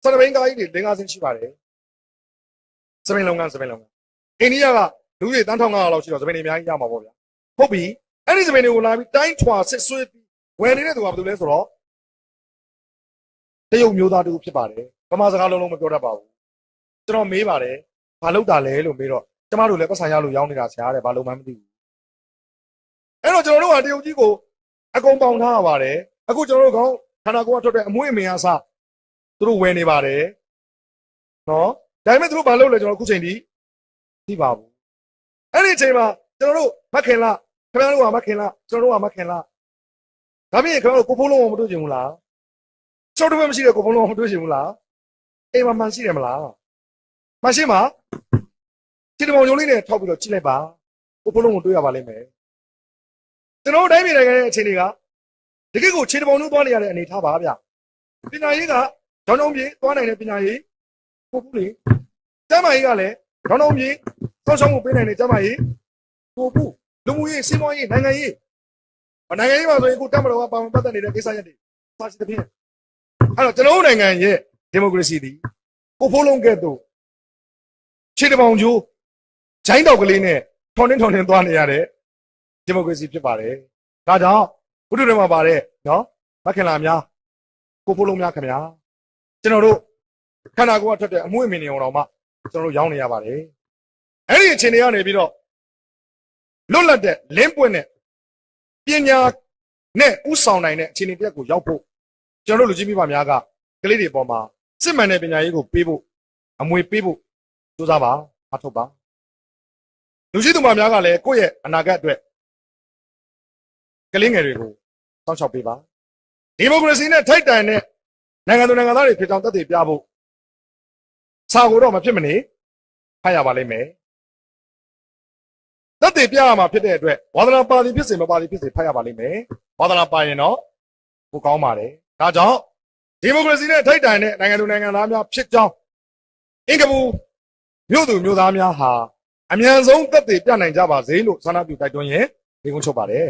စနဘိန်းကားကြီးတွေ5-6ရှိပါတယ်သမင်လုပ်ငန်းအိန္ဒိယကလူကြီး1,500လောက်ရှိတော့သမင်တွေအများကြီးရမှာပေါ့ဗျာဟုတ်ပြီအဲ့ဒီသမင်တွေကိုလာပြီးတိုင်းထွာစစ်ဆွေးပြီးဝယ်နေတဲ့သူကဘာလို့လဲဆိုတော့တရုတ်မျိုးသားတူဖြစ်ပါတယ်ဗမာစကားလုံးမပြောတတ်ပါဘူးကျွန်တော်မေးပါတယ်ဘာလုပ်တာလဲလို့မေးတော့ကျမတို့လည်းပတ်ဆိုင်ရလို့ရောင်းနေတာဆရာတဲ့ဘာလို့မှမသိဘူးအဲ့တော့ကျွန်တော်တို့ကတရုတ်ကြီးကိုအကုန်ပေါင်ထားရပါတယ်အခုကျွန်တော်တို့ကောင်းခန္ဓာကိုယ်ကထွက်တဲ့အမွှေးအမင်အစသူတို့ဝယ်နေပါတယ်နော်ဒါပေမဲ့သူတို့ဘာလုပ်လဲကျွန်တော်အခုချိန်ထိသိပါဘူးအဲ့ဒီအချိန်မှာကျွန်တော်တို့မခင်လားခင်ဗျားတို့ကမခင်လားကျွန်တော်တို့ကမခင်လားဒါပြင်ခင်ဗျားတို့ကိုဖိုးလုံးမတွေ့ချင်ဘူးလားကျော်တော့မရှိတဲ့ကိုဖိုးလုံးမတွေ့ချင်ဘူးလားအိမ်မှာမှန်ရှိတယ်မလားမရှိမှာခြေတမောင်ညုံလေးနဲ့ထောက်ပြီးတော့ကြည့်လိုက်ပါကိုဖိုးလုံးကိုတွေ့ရပါလိမ့်မယ်ကျွန်တော်တိုင်းပြည်နိုင်ငံရဲ့အခြေအနေကတကယ့်ကိုခြေတမောင်ညုံသွားနေရတဲ့အနေထားပါဗျပညာရေးကကြောင်းကြောင်းပြေးသွားနိုင်တဲ့ပညာရေးပို့ဘူးလေကျမ်းမာရေးကလည်းကြောင်းကြောင်းပြေးစောင့်ရှောက်မှုပေးနိုင်တဲ့ကျမ်းမာရေးပို့ဘူးလူမှုရေးစီးပွားရေးနိုင်ငံရေးမှာဆိုရင်အခုတက်မတော်ကပါဝင်ပတ်သက်နေတဲ့ကိစ္စရပ်တွေစာရှိသဖြင့်အဲ့တော့ကျွန်တော်တို့နိုင်ငံရဲ့ဒီမိုကရေစီသည်ကိုဖိုးလုံးကဲ့သို့ခြေတပေါင်ကျိုး ဂျိုင်းတောက်ကလေးနဲ့ထော်နှင်းသွားနေရတဲ့ဒီမိုကရေစီဖြစ်ပါတယ်ဒါကြောင့်ဘုဒ္ဓတွေမှာပါတဲ့နော်မခင်လာများကိုဖိုးလုံးများခင်ဗျာကျွန်တော်တို့ခန္ဓာကိုယ်ကထွက်တဲ့အမွှေးအမြင်တွေအောင်တော့မှကျွန်တော်တို့ရောင်းနေရပါတယ်အဲ့ဒီအခြေအနေကနေပြီးတော့လွတ်လပ်တဲ့လင်းပွင့်တဲ့ပညာနဲ့ဥဆောင်နိုင်တဲ့အခြေအနေတစ်ရပ်ကိုရောက်ဖို့ကျွန်တော်တို့လူကြီးမိဘများကကလေးတွေပေါ်မှာစစ်မှန်တဲ့ပညာရေးကိုပေးဖို့အမွေပေးဖို့ကြိုးစားပါအထောက်ပါလူကြီးသူမများကလည်းကိုယ့်ရဲ့အနာဂတ်အတွက်ကလေးငယ်တွေကိုစောင့်ရှောက်ပေးပါဒီမိုကရေစီနဲ့ထိုက်တန်တဲ့နိုင်ငံသူနိုင်ငံသားတွေဖြစ်ကြောင်းသက်သေပြဖို့စာကိုတော့မဖြစ်မနေဖတ်ရပါလိမ့်မယ်သက်သေပြရမှာဖြစ်တဲ့အတွက်ဝါသနာပါသည်ဖြစ်စေမပါသည်ဖြစ်စေဖတ်ရပါလိမ့်မယ်ဝါသနာပါရင်တော့ကိုကောင်းပါတယ်ဒါကြောင့်ဒီမိုကရေစီနဲ့ထိုက်တန်တဲ့နိုင်ငံသူနိုင်ငံသားများဖြစ်ကြောင်းအင်္ဂပူမြို့သူမြို့သားများဟာအမြန်ဆုံးသက်သေပြနိုင်ကြပါစေလို့ဆန္ဒပြုတိုက်တွန်းရင်ဒီကုန်းချုပ်ပါတယ်